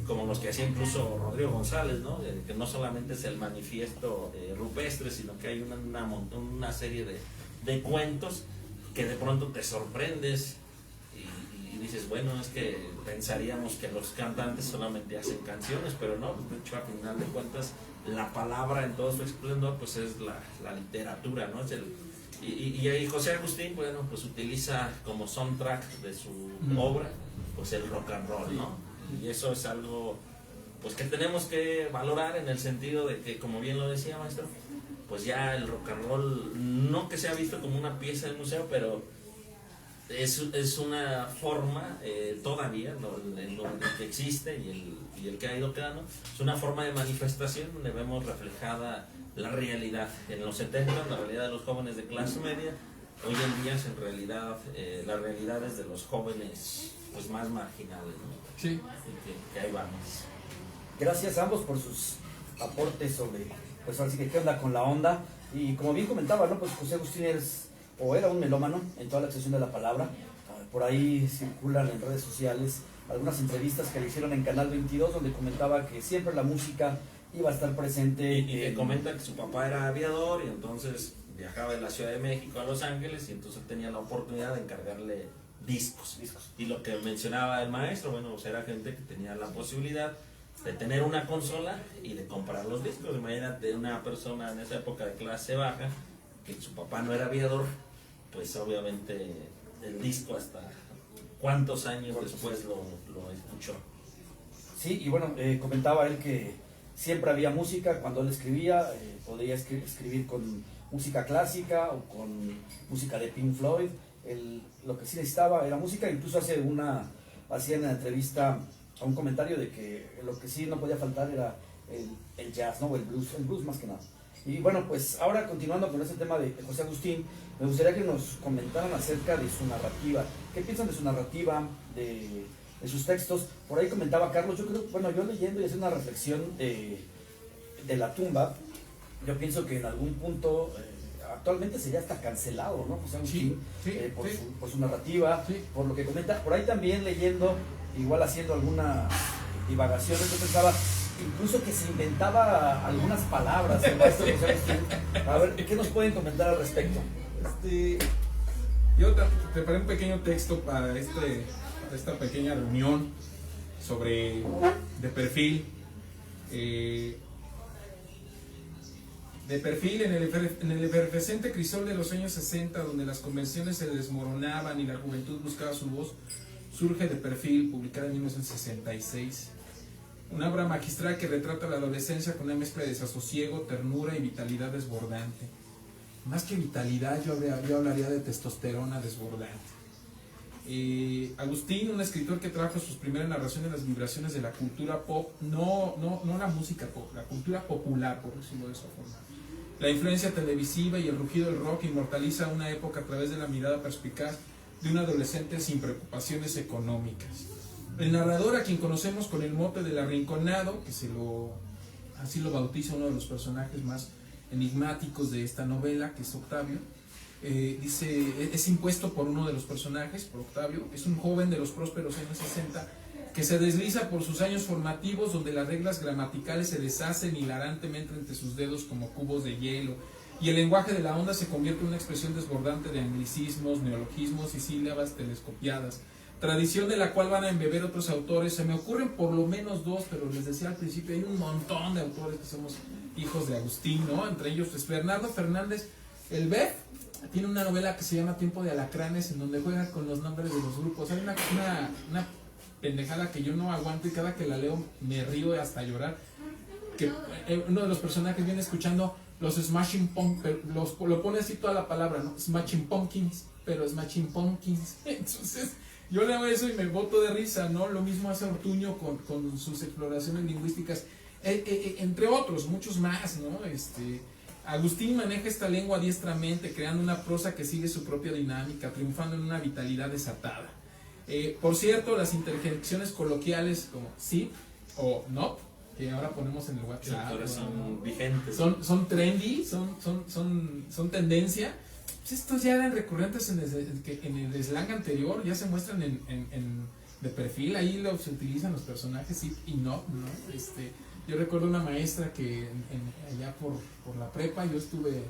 como los que hacía incluso Rodrigo González, ¿no? Que no solamente es el manifiesto rupestre, sino que hay una serie de cuentos que de pronto te sorprendes y dices, bueno, es que pensaríamos que los cantantes solamente hacen canciones, pero no, de hecho, a final de cuentas, la palabra en todo su esplendor, pues es la literatura, ¿no? Y ahí José Agustín, bueno, pues utiliza como soundtrack de su obra, pues el rock and roll, ¿no? Y eso es algo, pues que tenemos que valorar en el sentido de que, como bien lo decía maestro, pues ya el rock and roll, no que sea visto como una pieza del museo, pero es una forma todavía, en lo que existe y el que ha ido quedando, es una forma de manifestación donde vemos reflejada la realidad. En los 70, la realidad de los jóvenes de clase media, hoy en día es en realidad las realidades de los jóvenes pues más marginales, ¿no? Sí. Que ahí vamos. Gracias a ambos por sus aportes sobre, pues así que qué onda con la onda. Y como bien comentaba, ¿no? Pues José Agustín era un melómano en toda la extensión de la palabra. Por ahí circulan en redes sociales algunas entrevistas que le hicieron en Canal 22 donde comentaba que siempre la música iba a estar presente. Y que comenta que su papá era aviador y entonces viajaba de la Ciudad de México a Los Ángeles y entonces tenía la oportunidad de encargarle discos. Y lo que mencionaba el maestro, bueno, pues era gente que tenía la posibilidad de tener una consola y de comprar los discos. Imagínate una persona en esa época de clase baja, que su papá no era aviador, pues obviamente el disco hasta cuántos años después lo escuchó. Sí, y bueno, comentaba él que siempre había música cuando él escribía, podía escribir con música clásica o con música de Pink Floyd. Lo que sí necesitaba era música. Incluso hacía en la entrevista a un comentario de que lo que sí no podía faltar era el jazz, ¿no? O el blues más que nada. Y bueno, pues ahora continuando con este tema de José Agustín, me gustaría que nos comentaran acerca de su narrativa. ¿Qué piensan de su narrativa, de sus textos? Por ahí comentaba Carlos, yo creo, bueno, yo leyendo y haciendo una reflexión de La tumba, yo pienso que en algún punto actualmente sería hasta cancelado, ¿no? José Agustín, por su narrativa, por lo que comenta. Por ahí también leyendo, igual haciendo algunas divagaciones, yo pensaba incluso que se inventaba algunas palabras el maestro José Agustín. A ver, ¿qué nos pueden comentar al respecto? Yo preparé un pequeño texto para esta pequeña reunión sobre de perfil. De perfil en el efervescente crisol de los años 60, donde las convenciones se desmoronaban y la juventud buscaba su voz, surge De perfil, publicada en 1966. Una obra magistral que retrata la adolescencia con una mezcla de desasosiego, ternura y vitalidad desbordante. Más que vitalidad, yo hablaría de testosterona desbordante. Agustín, un escritor que trajo sus primeras narraciones en las vibraciones de la cultura pop, no la música pop, la cultura popular, por decirlo de esa forma. La influencia televisiva y el rugido del rock inmortaliza una época a través de la mirada perspicaz de un adolescente sin preocupaciones económicas. El narrador, a quien conocemos con el mote del arrinconado, que así lo bautiza uno de los personajes más enigmáticos de esta novela, que es Octavio, dice, es impuesto por uno de los personajes, por Octavio. Es un joven de los prósperos años 60 que se desliza por sus años formativos, donde las reglas gramaticales se deshacen hilarantemente entre sus dedos como cubos de hielo, y el lenguaje de la onda se convierte en una expresión desbordante de anglicismos, neologismos y sílabas telescopiadas, tradición de la cual van a embeber otros autores. Se me ocurren por lo menos dos, pero les decía al principio, hay un montón de autores que somos hijos de Agustín, ¿no? Entre ellos, pues, Bernardo Fernández, el BEF, tiene una novela que se llama Tiempo de Alacranes, en donde juega con los nombres de los grupos. Hay una pendejada que yo no aguanto y cada que la leo me río hasta llorar. Que uno de los personajes viene escuchando los Smashing Pumpkins, lo pone así toda la palabra, ¿no? Smashing Pumpkins, pero Smashing Pumpkins. Entonces, yo leo eso y me boto de risa, ¿no? Lo mismo hace Ortuño con sus exploraciones lingüísticas, entre otros, muchos más, ¿no? Agustín maneja esta lengua diestramente, creando una prosa que sigue su propia dinámica, triunfando en una vitalidad desatada. Por cierto, las interjecciones coloquiales como sí o no, que ahora ponemos en el WhatsApp, ahora son vigentes, son trendy, son tendencia. Pues estos ya eran recurrentes en el slang anterior, ya se muestran de perfil, ahí se utilizan los personajes sí y no. Yo recuerdo una maestra que allá por la prepa, yo estuve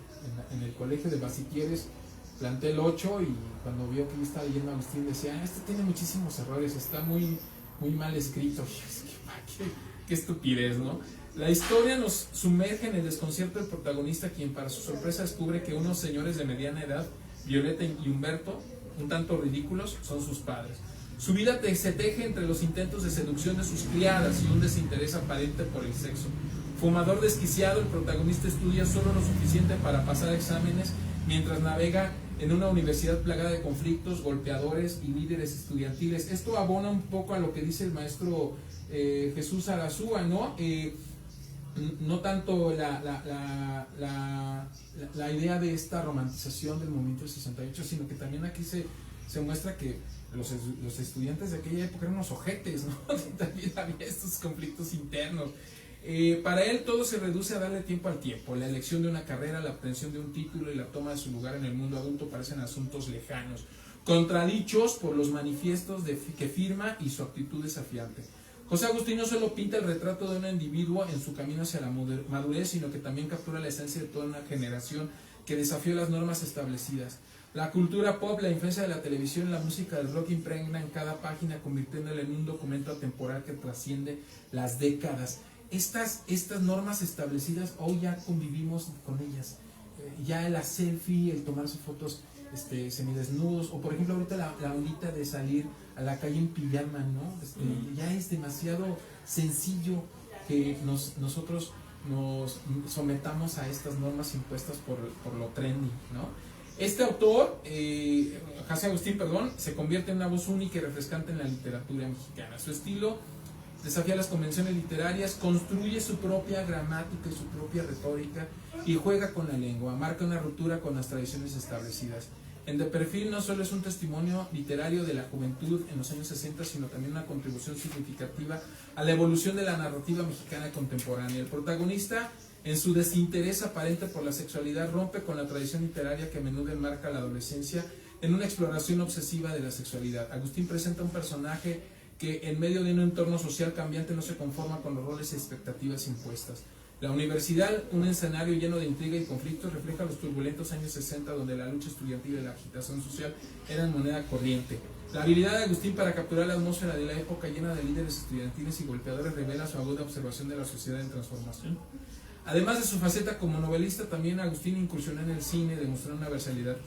en el colegio de Basitieres, plantel 8, y cuando vio que yo estaba leyendo a Agustín decía, tiene muchísimos errores, está muy, muy mal escrito. Qué estupidez, ¿no? La historia nos sumerge en el desconcierto del protagonista, quien para su sorpresa descubre que unos señores de mediana edad, Violeta y Humberto, un tanto ridículos, son sus padres. Su vida se teje entre los intentos de seducción de sus criadas y un desinterés aparente por el sexo. Fumador desquiciado, el protagonista estudia solo lo suficiente para pasar exámenes, mientras navega en una universidad plagada de conflictos, golpeadores y líderes estudiantiles. Esto abona un poco a lo que dice el maestro Jesús Arazúa, ¿no? No tanto la idea de esta romantización del movimiento del 68, sino que también aquí se muestra que los estudiantes de aquella época eran unos ojetes, ¿no? También había estos conflictos internos. Para él todo se reduce a darle tiempo al tiempo. La elección de una carrera, la obtención de un título y la toma de su lugar en el mundo adulto parecen asuntos lejanos, contradichos por los manifiestos que firma y su actitud desafiante. José Agustín no solo pinta el retrato de un individuo en su camino hacia la madurez, sino que también captura la esencia de toda una generación que desafió las normas establecidas. La cultura pop, la influencia de la televisión y la música del rock impregna en cada página, convirtiéndole en un documento atemporal que trasciende las décadas. Estas normas establecidas hoy ya convivimos con ellas. Ya la selfie, el tomarse fotos semidesnudos, o por ejemplo ahorita la ondita de salir a la calle en pijama, ¿no? Ya es demasiado sencillo que nosotros nos sometamos a estas normas impuestas por lo trendy, ¿no? Este autor, José Agustín, se convierte en una voz única y refrescante en la literatura mexicana. Su estilo desafía las convenciones literarias, construye su propia gramática y su propia retórica y juega con la lengua, marca una ruptura con las tradiciones establecidas. En De Perfil no solo es un testimonio literario de la juventud en los años 60, sino también una contribución significativa a la evolución de la narrativa mexicana contemporánea. El protagonista, en su desinterés aparente por la sexualidad, rompe con la tradición literaria que a menudo enmarca la adolescencia en una exploración obsesiva de la sexualidad. Agustín presenta un personaje que en medio de un entorno social cambiante no se conforma con los roles y expectativas impuestas. La universidad, un escenario lleno de intriga y conflictos, refleja los turbulentos años 60 donde la lucha estudiantil y la agitación social eran moneda corriente. La habilidad de Agustín para capturar la atmósfera de la época llena de líderes estudiantiles y golpeadores revela su aguda observación de la sociedad en transformación. Además de su faceta como novelista, también Agustín incursionó en el cine, demostrando una versatilidad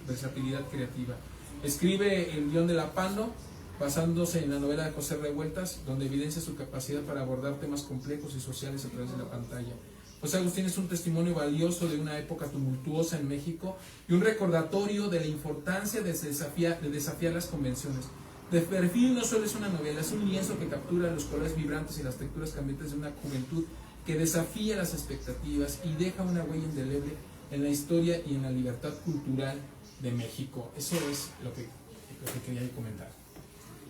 creativa. Escribe el guión de La Pando, basándose en la novela de José Revueltas, donde evidencia su capacidad para abordar temas complejos y sociales a través de la pantalla. José Agustín es un testimonio valioso de una época tumultuosa en México y un recordatorio de la importancia de desafiar las convenciones. De Perfil no solo es una novela, es un lienzo que captura los colores vibrantes y las texturas cambiantes de una juventud que desafía las expectativas y deja una huella indeleble en la historia y en la libertad cultural de México. Eso es lo que quería comentar.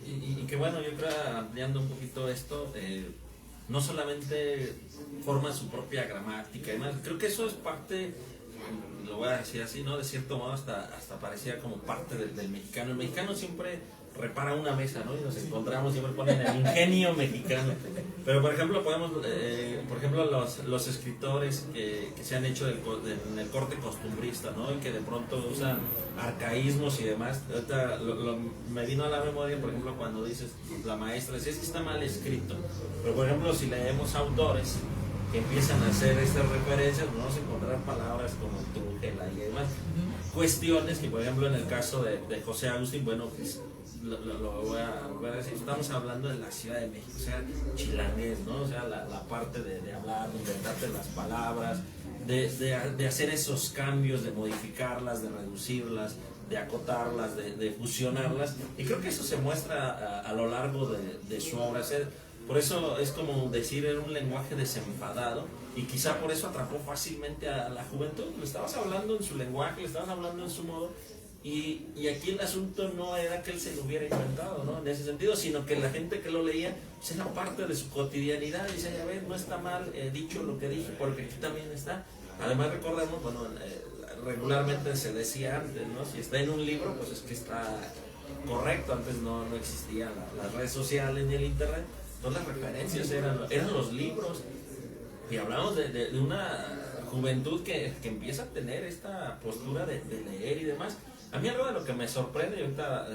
Y que bueno, yo creo, ampliando un poquito esto, no solamente forma su propia gramática y demás, creo que eso es parte, lo voy a decir así, ¿no? De cierto modo hasta parecía como parte del mexicano. El mexicano siempre repara una mesa, ¿no? Y nos encontramos, siempre ponen el ingenio mexicano. Pero por ejemplo podemos, los escritores que se han hecho en el corte costumbrista, ¿no? Y que de pronto usan arcaísmos y demás. Ahorita me vino a la memoria, por ejemplo, cuando dices, la maestra decía, es que está mal escrito. Pero por ejemplo, si leemos autores que empiezan a hacer estas referencias, vamos a encontrar palabras como trújela y demás. Cuestiones que, por ejemplo, en el caso de José Agustín, bueno, pues lo voy a decir, estamos hablando de la Ciudad de México, o sea, chilangués, ¿no? O sea, la parte de hablar, de inventarte las palabras, de hacer esos cambios, de modificarlas, de reducirlas, de acotarlas, de fusionarlas, y creo que eso se muestra a lo largo de su obra. Por eso es como decir, era un lenguaje desenfadado, y quizá por eso atrapó fácilmente a la juventud. Le estabas hablando en su lenguaje, le estabas hablando en su modo, y aquí el asunto no era que él se lo hubiera inventado, ¿no? En ese sentido, sino que la gente que lo leía pues era parte de su cotidianidad. Dice, a ver, no está mal dicho lo que dije, porque aquí también está. Además, recordemos, bueno, regularmente se decía antes, ¿no? Si está en un libro, pues es que está correcto. Antes no existían las redes sociales ni el internet. Entonces las referencias eran los libros. Y hablamos de una juventud que empieza a tener esta postura de leer y demás. A mí algo de lo que me sorprende, y ahorita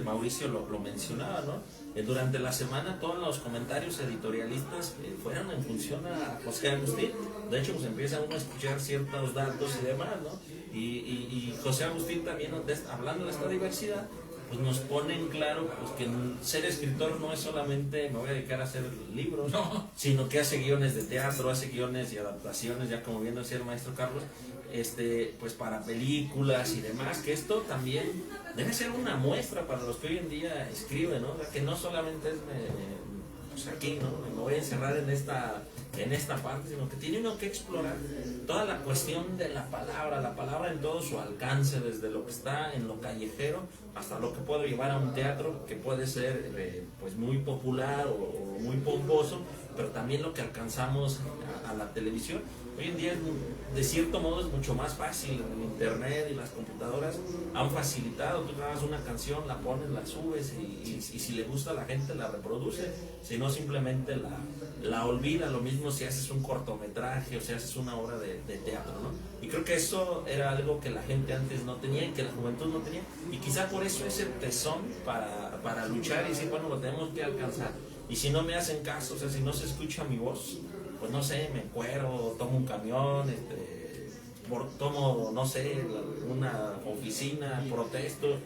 Mauricio lo mencionaba, ¿no? Durante la semana todos los comentarios editorialistas fueron en función a José Agustín. De hecho, pues empieza uno a escuchar ciertos datos y demás, ¿no? Y José Agustín también, hablando de esta diversidad, pues nos pone en claro pues, que ser escritor no es solamente me voy a dedicar a hacer libros, No. sino que hace guiones de teatro, hace guiones y adaptaciones, ya como bien decía el maestro Carlos, pues para películas y demás, que esto también debe ser una muestra para los que hoy en día escriben, ¿no? O sea, que no solamente es pues aquí, ¿no? Me voy a encerrar en esta parte, sino que tiene uno que explorar toda la cuestión de la palabra en todo su alcance, desde lo que está en lo callejero hasta lo que puedo llevar a un teatro que puede ser pues muy popular o muy pomposo, pero también lo que alcanzamos a la televisión. Hoy en día, de cierto modo, es mucho más fácil. El internet y las computadoras han facilitado. Tú grabas una canción, la pones, la subes y si le gusta a la gente la reproduce. Si no, simplemente la olvida. Lo mismo si haces un cortometraje o si haces una obra de teatro, ¿no? Y creo que eso era algo que la gente antes no tenía y que la juventud no tenía. Y quizá por eso ese tesón para luchar y decir, bueno, lo tenemos que alcanzar. Y si no me hacen caso, o sea, si no se escucha mi voz, pues no sé, me encuero, tomo un camión, tomo, no sé, una oficina, protesto,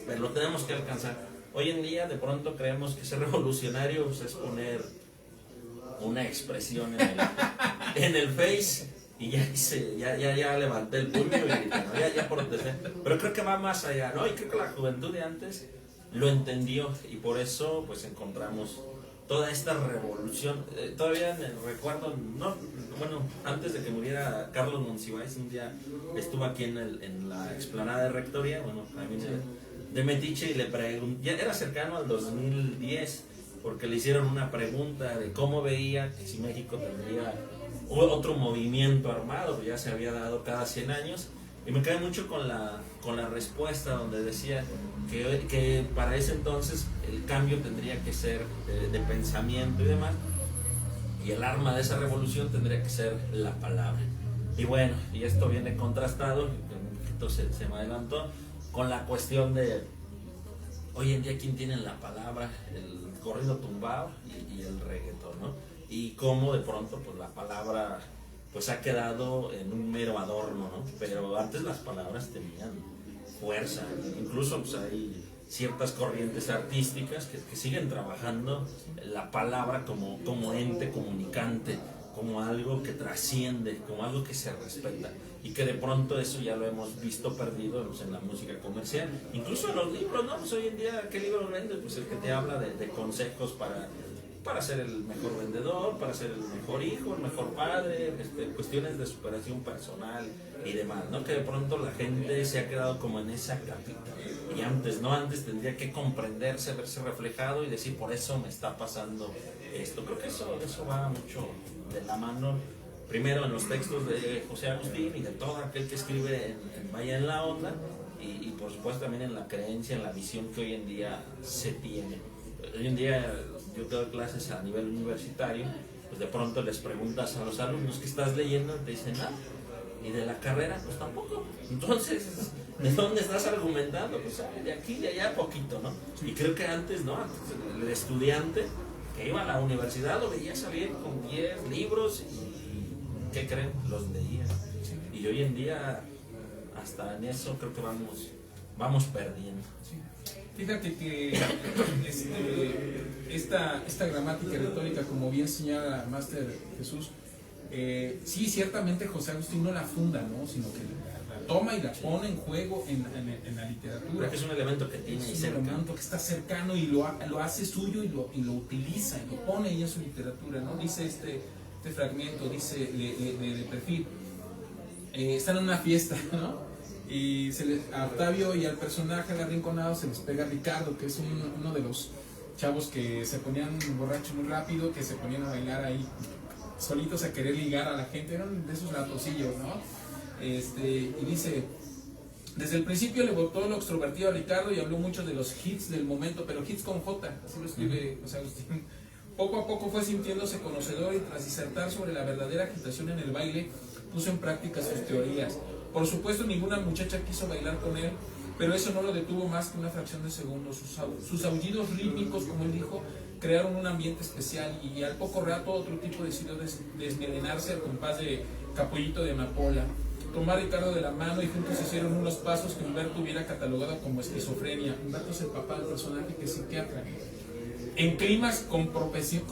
pero lo tenemos que alcanzar. Hoy en día de pronto creemos que ser revolucionario pues, es poner una expresión en el Face y ya levanté el puño y no, ya protesté. Pero creo que va más allá, ¿no? Y creo que la juventud de antes lo entendió y por eso pues encontramos toda esta revolución. Todavía me recuerdo, antes de que muriera Carlos Monsiváis, un día estuvo aquí en la explanada de Rectoría, también de Metiche, y le pregunté, ya era cercano al 2010, porque le hicieron una pregunta de cómo veía que si México tendría otro movimiento armado, que ya se había dado cada 100 años, y me quedé mucho con la respuesta donde decía que para ese entonces el cambio tendría que ser de pensamiento y demás, y el arma de esa revolución tendría que ser la palabra. Y bueno, y esto viene contrastado, entonces se me adelantó, con la cuestión de hoy en día quién tiene la palabra, el corrido tumbado y el reggaetón, ¿no? Y cómo de pronto pues la palabra pues ha quedado en un mero adorno, ¿no? Pero antes las palabras tenían fuerza, incluso pues hay ciertas corrientes artísticas que siguen trabajando la palabra como ente comunicante, como algo que trasciende, como algo que se respeta, y que de pronto eso ya lo hemos visto perdido pues, en la música comercial, incluso en los libros, ¿no? Pues hoy en día, ¿qué libro vendes? Pues el que te habla de consejos para ser el mejor vendedor, para ser el mejor hijo, el mejor padre, cuestiones de superación personal y demás, ¿no? Que de pronto la gente se ha quedado como en esa capita. Y antes tendría que comprenderse, verse reflejado y decir, por eso me está pasando esto. Creo que eso va mucho de la mano, primero en los textos de José Agustín y de todo aquel que escribe en Vaya en la Onda, y por supuesto también en la creencia, en la visión que hoy en día se tiene. Hoy en día yo doy clases a nivel universitario, pues de pronto les preguntas a los alumnos ¿qué estás leyendo? Te dicen nada. Y de la carrera, pues tampoco. Entonces, ¿de dónde estás argumentando? Pues de aquí, de allá, poquito, ¿no? Y creo que antes, ¿no? Antes, el estudiante que iba a la universidad lo veía salir con 10 libros y, ¿qué creen? Los leía. Y hoy en día, hasta en eso creo que vamos perdiendo. Sí. Fíjate que esta gramática y retórica, como bien señala el Máster Jesús, sí, ciertamente José Agustín no la funda, ¿no? Sino que la toma y la pone en juego en la literatura. Creo que es un elemento que tiene es un elemento que está cercano y lo hace suyo y lo utiliza y lo pone ahí en su literatura, ¿no? Dice este fragmento, dice de perfil, están en una fiesta, ¿no? Y a Octavio y al personaje de Arrinconado se les pega Ricardo, que es uno de los chavos que se ponían borrachos muy rápido, que se ponían a bailar ahí solitos a querer ligar a la gente, eran de esos latosillos, ¿no? Y dice, desde el principio le botó lo extrovertido a Ricardo y habló mucho de los hits del momento, pero hits con J, así lo escribe José Agustín. Poco a poco fue sintiéndose conocedor y tras disertar sobre la verdadera agitación en el baile, puso en práctica sus teorías. Por supuesto, ninguna muchacha quiso bailar con él, pero eso no lo detuvo más que una fracción de segundo. Sus aullidos rítmicos, como él dijo, crearon un ambiente especial y al poco rato otro tipo decidió desmelenarse al compás de Capullito de Amapola. tomó a Ricardo de la mano y juntos hicieron unos pasos que Humberto hubiera catalogado como esquizofrenia. Humberto es el papá del personaje que es psiquiatra. En climas con propensión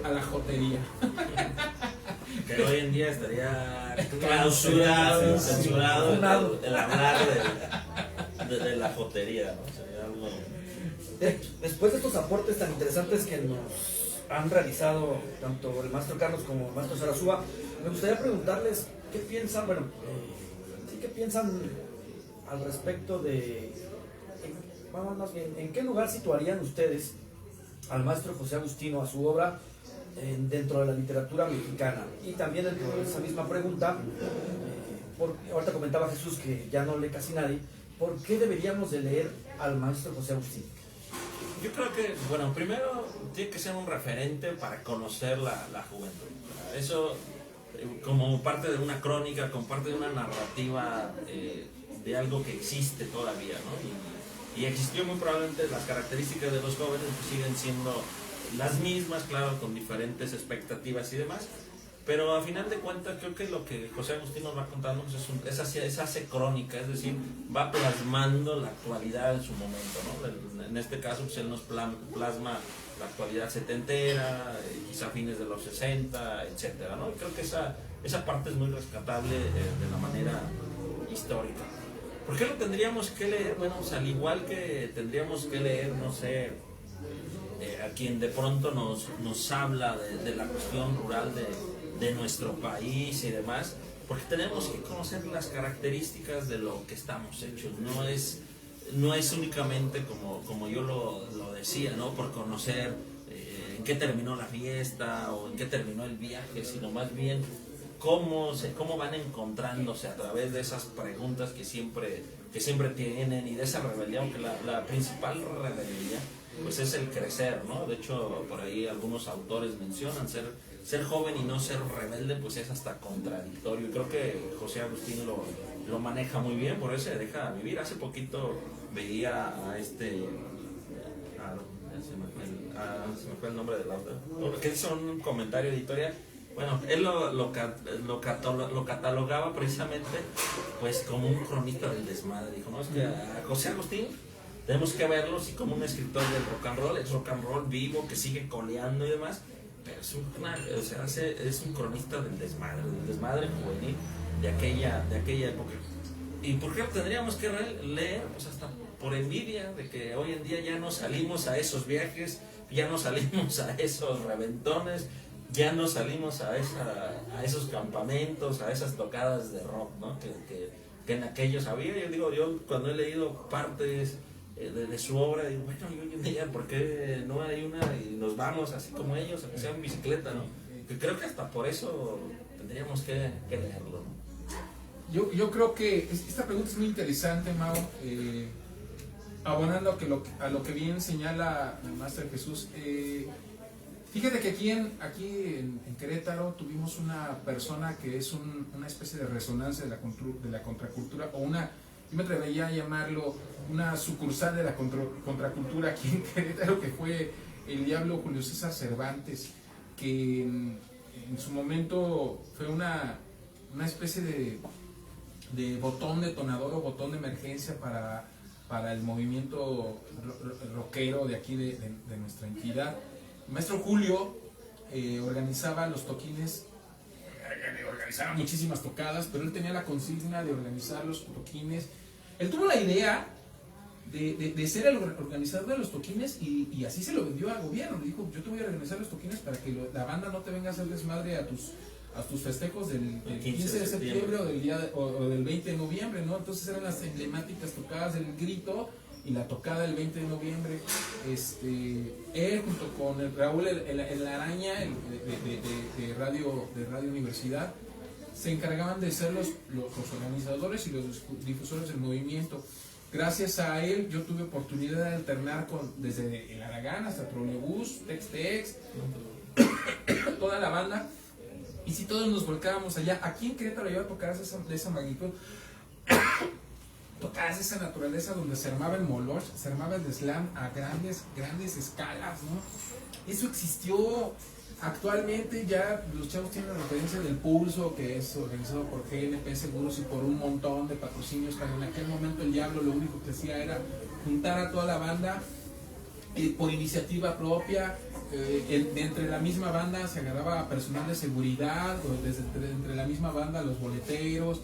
a la jotería. Que hoy en día estaría clausurado, censurado el hablar de la jotería, ¿no? Sería algo... Después de estos aportes tan interesantes que nos han realizado tanto el maestro Carlos como el maestro Sarasúa, me gustaría preguntarles qué piensan, qué piensan al respecto de, vamos más bien, ¿en qué lugar situarían ustedes al maestro José Agustín o a su obra dentro de la literatura mexicana? Y también dentro de esa misma pregunta, ahorita comentaba Jesús que ya no lee casi nadie, ¿por qué deberíamos de leer al maestro José Agustín? Yo creo que, bueno, primero tiene que ser un referente para conocer la juventud. Eso como parte de una crónica, como parte de una narrativa de algo que existe todavía, ¿no? Y existió muy probablemente, las características de los jóvenes pues siguen siendo las mismas, claro, con diferentes expectativas y demás, pero a final de cuentas creo que lo que José Agustín nos va contando es hace crónica, es decir, va plasmando la actualidad en su momento, ¿no? En este caso pues él nos plasma la actualidad setentera, quizá fines de los 60, etcétera, ¿no? Y creo que esa parte es muy rescatable de la manera histórica. ¿Por qué lo tendríamos que leer? Bueno, pues al igual que tendríamos que leer, no sé, a quien de pronto nos habla de la cuestión rural de nuestro país y demás, porque tenemos que conocer las características de lo que estamos hechos. No es únicamente como yo lo decía, ¿no? Por conocer en qué terminó la fiesta o en qué terminó el viaje, sino más bien cómo van encontrándose a través de esas preguntas que siempre tienen y de esa rebelión, que la principal rebeldía pues es el crecer, ¿no? De hecho, por ahí algunos autores mencionan ser joven y no ser rebelde, pues es hasta contradictorio. Y creo que José Agustín lo maneja muy bien, por eso se deja vivir. Hace poquito veía se me fue el nombre del autor, que hizo un comentario editorial. Bueno, él lo catalogaba precisamente pues como un cronista del desmadre. Dijo, no, es que a José Agustín tenemos que verlo así como un escritor del rock and roll, es rock and roll vivo, que sigue coleando y demás, pero es un cronista del desmadre juvenil de aquella época. ¿Y por qué lo tendríamos que leer? Pues hasta por envidia de que hoy en día ya no salimos a esos viajes, ya no salimos a esos reventones, ya no salimos a esos campamentos, a esas tocadas de rock, ¿no? que en aquellos había. Yo cuando he leído partes de su obra, digo, bueno, y hoy en día, ¿por qué no hay una y nos vamos así como ellos, aunque sea en bicicleta, ¿no? Que creo que hasta por eso tendríamos que leerlo, ¿no? Yo creo que esta pregunta es muy interesante, Mau, abonando a lo que bien señala el Máster Jesús. Fíjate que aquí en Querétaro tuvimos una persona que es una especie de resonancia de la contracultura, o yo me atrevería a llamarlo una sucursal de la contracultura aquí en Querétaro, que fue el diablo Julio César Cervantes, que en su momento fue una especie de botón detonador o botón de emergencia para el movimiento rockero de aquí de nuestra entidad. El maestro Julio organizaba los toquines, organizaba muchísimas tocadas, pero él tenía la consigna de organizar los toquines. Él tuvo la idea de ser el organizador de los toquines y así se lo vendió al gobierno. Le dijo, yo te voy a organizar los toquines para que la banda no te venga a hacer desmadre a tus festejos del 15 de septiembre o del 20 de noviembre, ¿no? Entonces eran las emblemáticas tocadas del Grito y la tocada del 20 de noviembre. Él junto con el Raúl el Araña de Radio Universidad se encargaban de ser los organizadores y los difusores del movimiento. Gracias a él yo tuve oportunidad de alternar desde el Aragán hasta Trolebús, Tex-Tex, toda la banda. Y si todos nos volcábamos allá, aquí en Querétaro iba a tocar de esa magnitud, tocadas de esa naturaleza donde se armaba el moloch, se armaba el slam a grandes escalas, ¿no? Eso existió Actualmente ya los chavos tienen la referencia del Pulso, que es organizado por GNP Seguros y por un montón de patrocinios, cuando en aquel momento el Diablo lo único que hacía era juntar a toda la banda por iniciativa propia. De entre la misma banda se agarraba a personal de seguridad, o entre la misma banda los boleteros.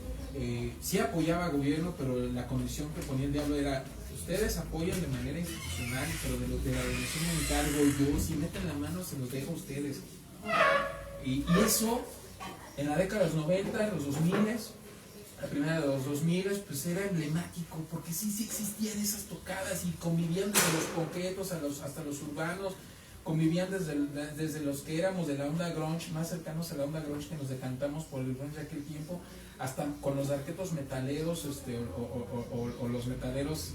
Sí apoyaba al gobierno, pero la condición que ponía el Diablo era: ustedes apoyan de manera institucional, pero de la donación me encargo yo, si meten la mano se los dejo a ustedes. Y eso en la década de los 90, los 2000, la primera de los 2000, pues era emblemático, porque sí existían esas tocadas y convivían desde los concretos hasta los urbanos, convivían desde los que éramos de la onda grunge, más cercanos a la onda grunge, que nos decantamos por el grunge de aquel tiempo, hasta con los arquetos metaleros, o los metaleros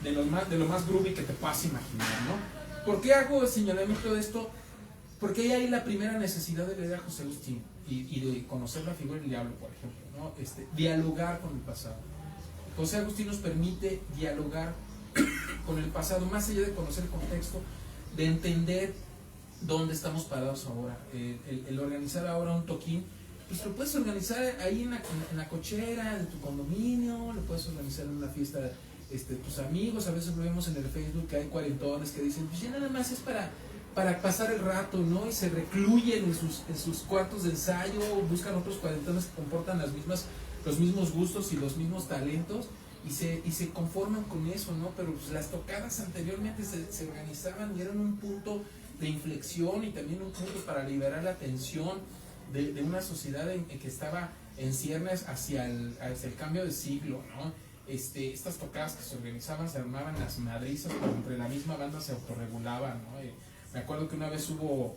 de lo más groovy que te puedas imaginar, ¿no? ¿Por qué hago el señalamiento de esto? Porque hay ahí la primera necesidad de leer a José Agustín y de conocer la figura del Diablo, por ejemplo, ¿no? Dialogar con el pasado. José Agustín nos permite dialogar con el pasado, más allá de conocer el contexto, de entender dónde estamos parados ahora. El organizar ahora un toquín, pues lo puedes organizar ahí en la cochera de tu condominio, lo puedes organizar en una fiesta de tus amigos. A veces lo vemos en el Facebook que hay cuarentones que dicen, pues ya nada más es para pasar el rato, ¿no? Y se recluyen en sus cuartos de ensayo, buscan otros cuarentones que comportan los mismos gustos y los mismos talentos, y se conforman con eso, ¿no? Pero pues las tocadas anteriormente se organizaban y eran un punto de inflexión y también un punto para liberar la tensión de una sociedad en que estaba en ciernes hacia el cambio de siglo, ¿no? Estas tocadas que se organizaban, se armaban las madrizas, pero entre la misma banda se autorregulaban, ¿no? Me acuerdo que una vez hubo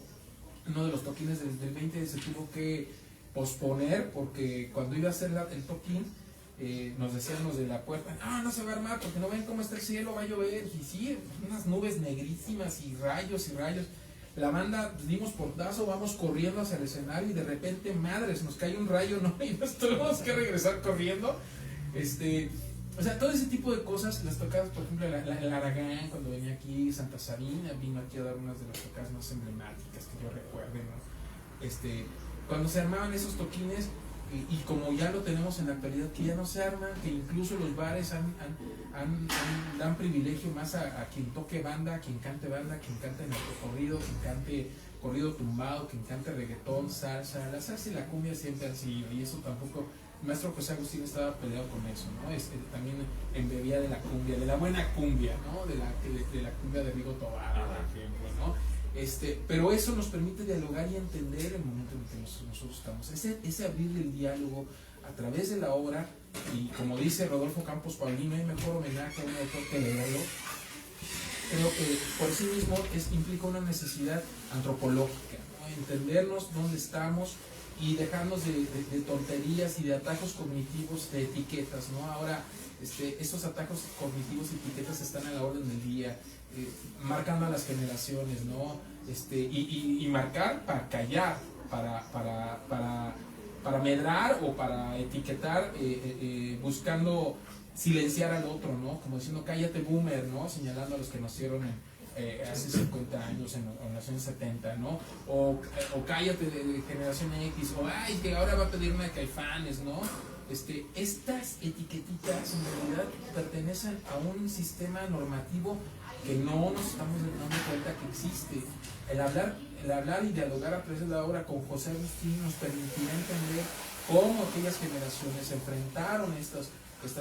uno de los toquines del 20, se tuvo que posponer porque cuando iba a hacer el toquín, nos decían los de la puerta, no se va a armar porque no ven cómo está el cielo, va a llover. Y sí, unas nubes negrísimas y rayos. La banda dimos portazo, vamos corriendo hacia el escenario y de repente, madres, nos cae un rayo, ¿no? Y nos tuvimos que regresar corriendo. O sea, todo ese tipo de cosas, las tocadas, por ejemplo, el Aragán, cuando venía aquí, Santa Sabina, vino aquí a dar unas de las tocadas más emblemáticas que yo recuerde, ¿no? Cuando se armaban esos toquines, y como ya lo tenemos en la actualidad, que ya no se arman, que incluso los bares dan privilegio más a quien toque banda, a quien cante banda, a quien cante narcocorrido, quien cante corrido tumbado, quien cante reggaetón, salsa. La salsa y la cumbia siempre han sido, y eso tampoco... El maestro José Agustín estaba peleado con eso, ¿no? También embebía de la cumbia, de la buena cumbia, ¿no? De la cumbia de Rigo Tobar, por ejemplo, ¿no? Pero eso nos permite dialogar y entender el momento en que nosotros estamos. Ese abrirle el diálogo a través de la obra, y como dice Rodolfo Campos Paulino, hay mejor homenaje a un autor que leerlo. Creo que por sí mismo implica una necesidad antropológica, ¿no? Entendernos dónde estamos y dejarnos de tonterías y de atajos cognitivos, de etiquetas, ¿no? Ahora, estos atajos cognitivos y etiquetas están a la orden del día, marcando a las generaciones, ¿no? Y marcar para callar, para medrar o para etiquetar, buscando silenciar al otro, ¿no? Como diciendo, cállate boomer, ¿no? Señalando a los que nacieron hace 50 años, en los años 70, ¿no? O cállate de generación X, o ay, que ahora va a pedir una de Caifanes, ¿no? Estas etiquetitas en realidad pertenecen a un sistema normativo que no nos estamos dando cuenta que existe. El hablar y dialogar a través de la obra con José Agustín nos permitirá entender cómo aquellas generaciones enfrentaron estas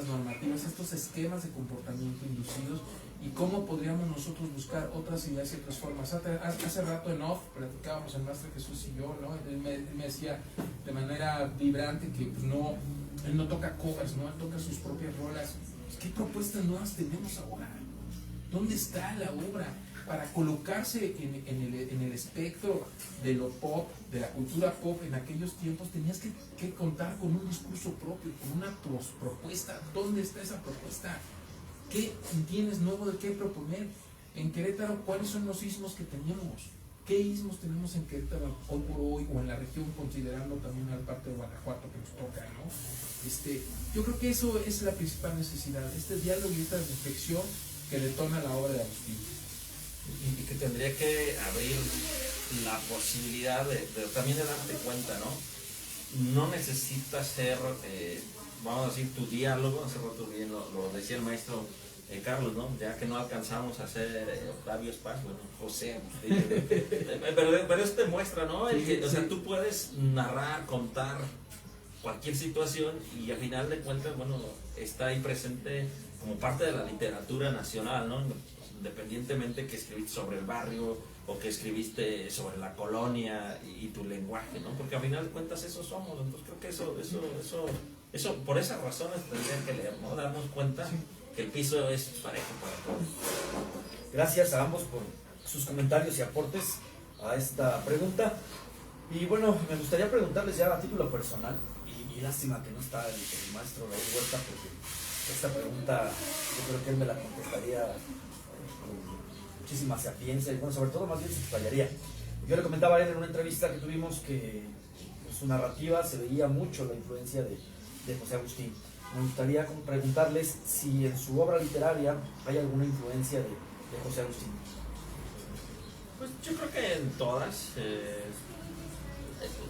normativas, estos esquemas de comportamiento inducidos, y cómo podríamos nosotros buscar otras ideas y otras formas. Hace rato en off platicábamos el Maestro Jesús y yo, ¿no? Él me decía de manera vibrante que pues, él no toca covers, ¿no? Él toca sus propias rolas. ¿Qué propuestas nuevas tenemos ahora? ¿Dónde está la obra? Para colocarse en el espectro de lo pop, de la cultura pop en aquellos tiempos, tenías que contar con un discurso propio, con una propuesta. ¿Dónde está esa propuesta? ¿Qué tienes nuevo de qué proponer? En Querétaro, ¿cuáles son los ismos que tenemos? ¿Qué ismos tenemos en Querétaro hoy por hoy, o en la región, considerando también la parte de Guanajuato que nos toca, ¿no? Yo creo que eso es la principal necesidad, este diálogo y esta reflexión que detona la obra de Agustín. Y que tendría que abrir la posibilidad también de darte cuenta, ¿no? No necesitas ser, vamos a decir, tu diálogo, hace rato bien lo decía el maestro Carlos, ¿no? Ya que no alcanzamos a hacer Octavio Paz, bueno, José, pero esto te muestra, ¿no? O sea, tú puedes narrar, contar cualquier situación y al final de cuentas, bueno, está ahí presente como parte de la literatura nacional, ¿no? Independientemente que escribiste sobre el barrio o que escribiste sobre la colonia y tu lenguaje, ¿no? Porque al final de cuentas eso somos, entonces creo que eso por esas razones tendrían que leer, ¿no? Darnos cuenta que el piso es parejo para todos. Gracias a ambos por sus comentarios y aportes a esta pregunta. Y bueno, me gustaría preguntarles ya a título personal, y lástima que no está el maestro Raúl Huerta, porque esta pregunta yo creo que él me la contestaría con muchísima sapiencia, y bueno, sobre todo más bien se explayaría. Yo le comentaba a él en una entrevista que tuvimos que en su narrativa se veía mucho la influencia de José Agustín. Me gustaría preguntarles si en su obra literaria hay alguna influencia de José Agustín. Pues yo creo que en todas,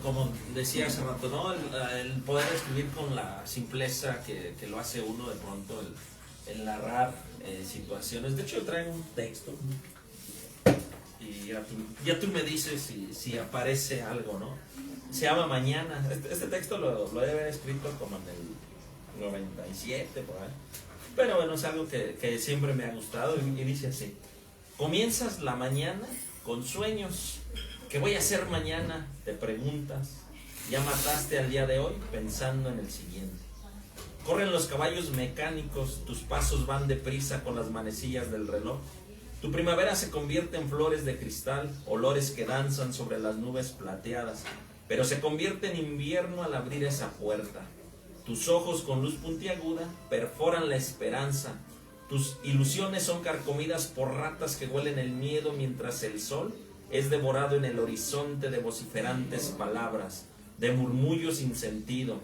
como decía hace rato, ¿no? El poder escribir con la simpleza que lo hace uno de pronto, el narrar situaciones. De hecho, yo traigo un texto y ya tú me dices si aparece algo, ¿no? Se llama Mañana. Este texto lo he de haber escrito como en el 97 por ahí, pero bueno, es algo que siempre me ha gustado y dice así: comienzas la mañana con sueños. ¿Qué voy a hacer mañana? Te preguntas. Ya mataste al día de hoy pensando en el siguiente. Corren los caballos mecánicos, tus pasos van deprisa con las manecillas del reloj. Tu primavera se convierte en flores de cristal, olores que danzan sobre las nubes plateadas, pero se convierte en invierno al abrir esa puerta. Tus ojos con luz puntiaguda perforan la esperanza. Tus ilusiones son carcomidas por ratas que huelen el miedo mientras el sol es devorado en el horizonte de vociferantes palabras, de murmullos sin sentido,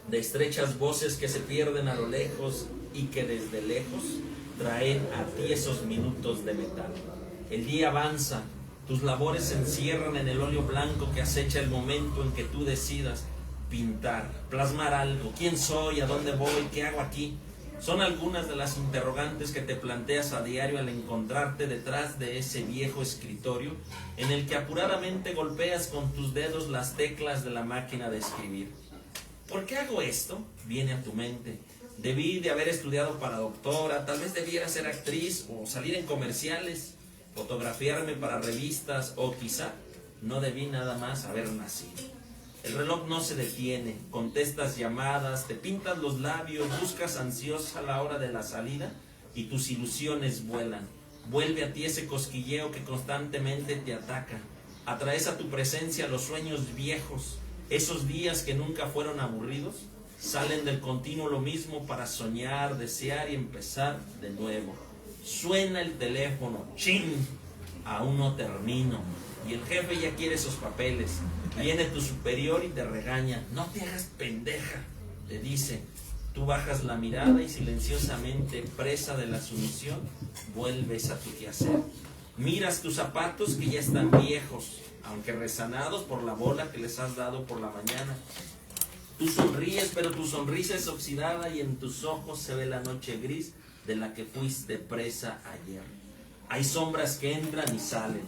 de estrechas voces que se pierden a lo lejos y que desde lejos traen a ti esos minutos de metal. El día avanza, tus labores se encierran en el óleo blanco que acecha el momento en que tú decidas pintar, plasmar algo. ¿Quién soy? ¿A dónde voy? ¿Qué hago aquí? Son algunas de las interrogantes que te planteas a diario al encontrarte detrás de ese viejo escritorio en el que apuradamente golpeas con tus dedos las teclas de la máquina de escribir. ¿Por qué hago esto? Viene a tu mente. Debí de haber estudiado para doctora, tal vez debiera ser actriz o salir en comerciales, fotografiarme para revistas o quizá no debí nada más haber nacido. El reloj no se detiene, contestas llamadas, te pintas los labios, buscas ansiosa la hora de la salida y tus ilusiones vuelan. Vuelve a ti ese cosquilleo que constantemente te ataca. Atraes a tu presencia los sueños viejos, esos días que nunca fueron aburridos, salen del continuo lo mismo para soñar, desear y empezar de nuevo. Suena el teléfono, ¡chin! Aún no termino. Y el jefe ya quiere esos papeles. Viene tu superior y te regaña. No te hagas pendeja, te dice. Tú bajas la mirada y silenciosamente, presa de la sumisión, vuelves a tu quehacer. Miras tus zapatos que ya están viejos, aunque resanados por la bola que les has dado por la mañana. Tú sonríes, pero tu sonrisa es oxidada y en tus ojos se ve la noche gris de la que fuiste presa ayer. Hay sombras que entran y salen.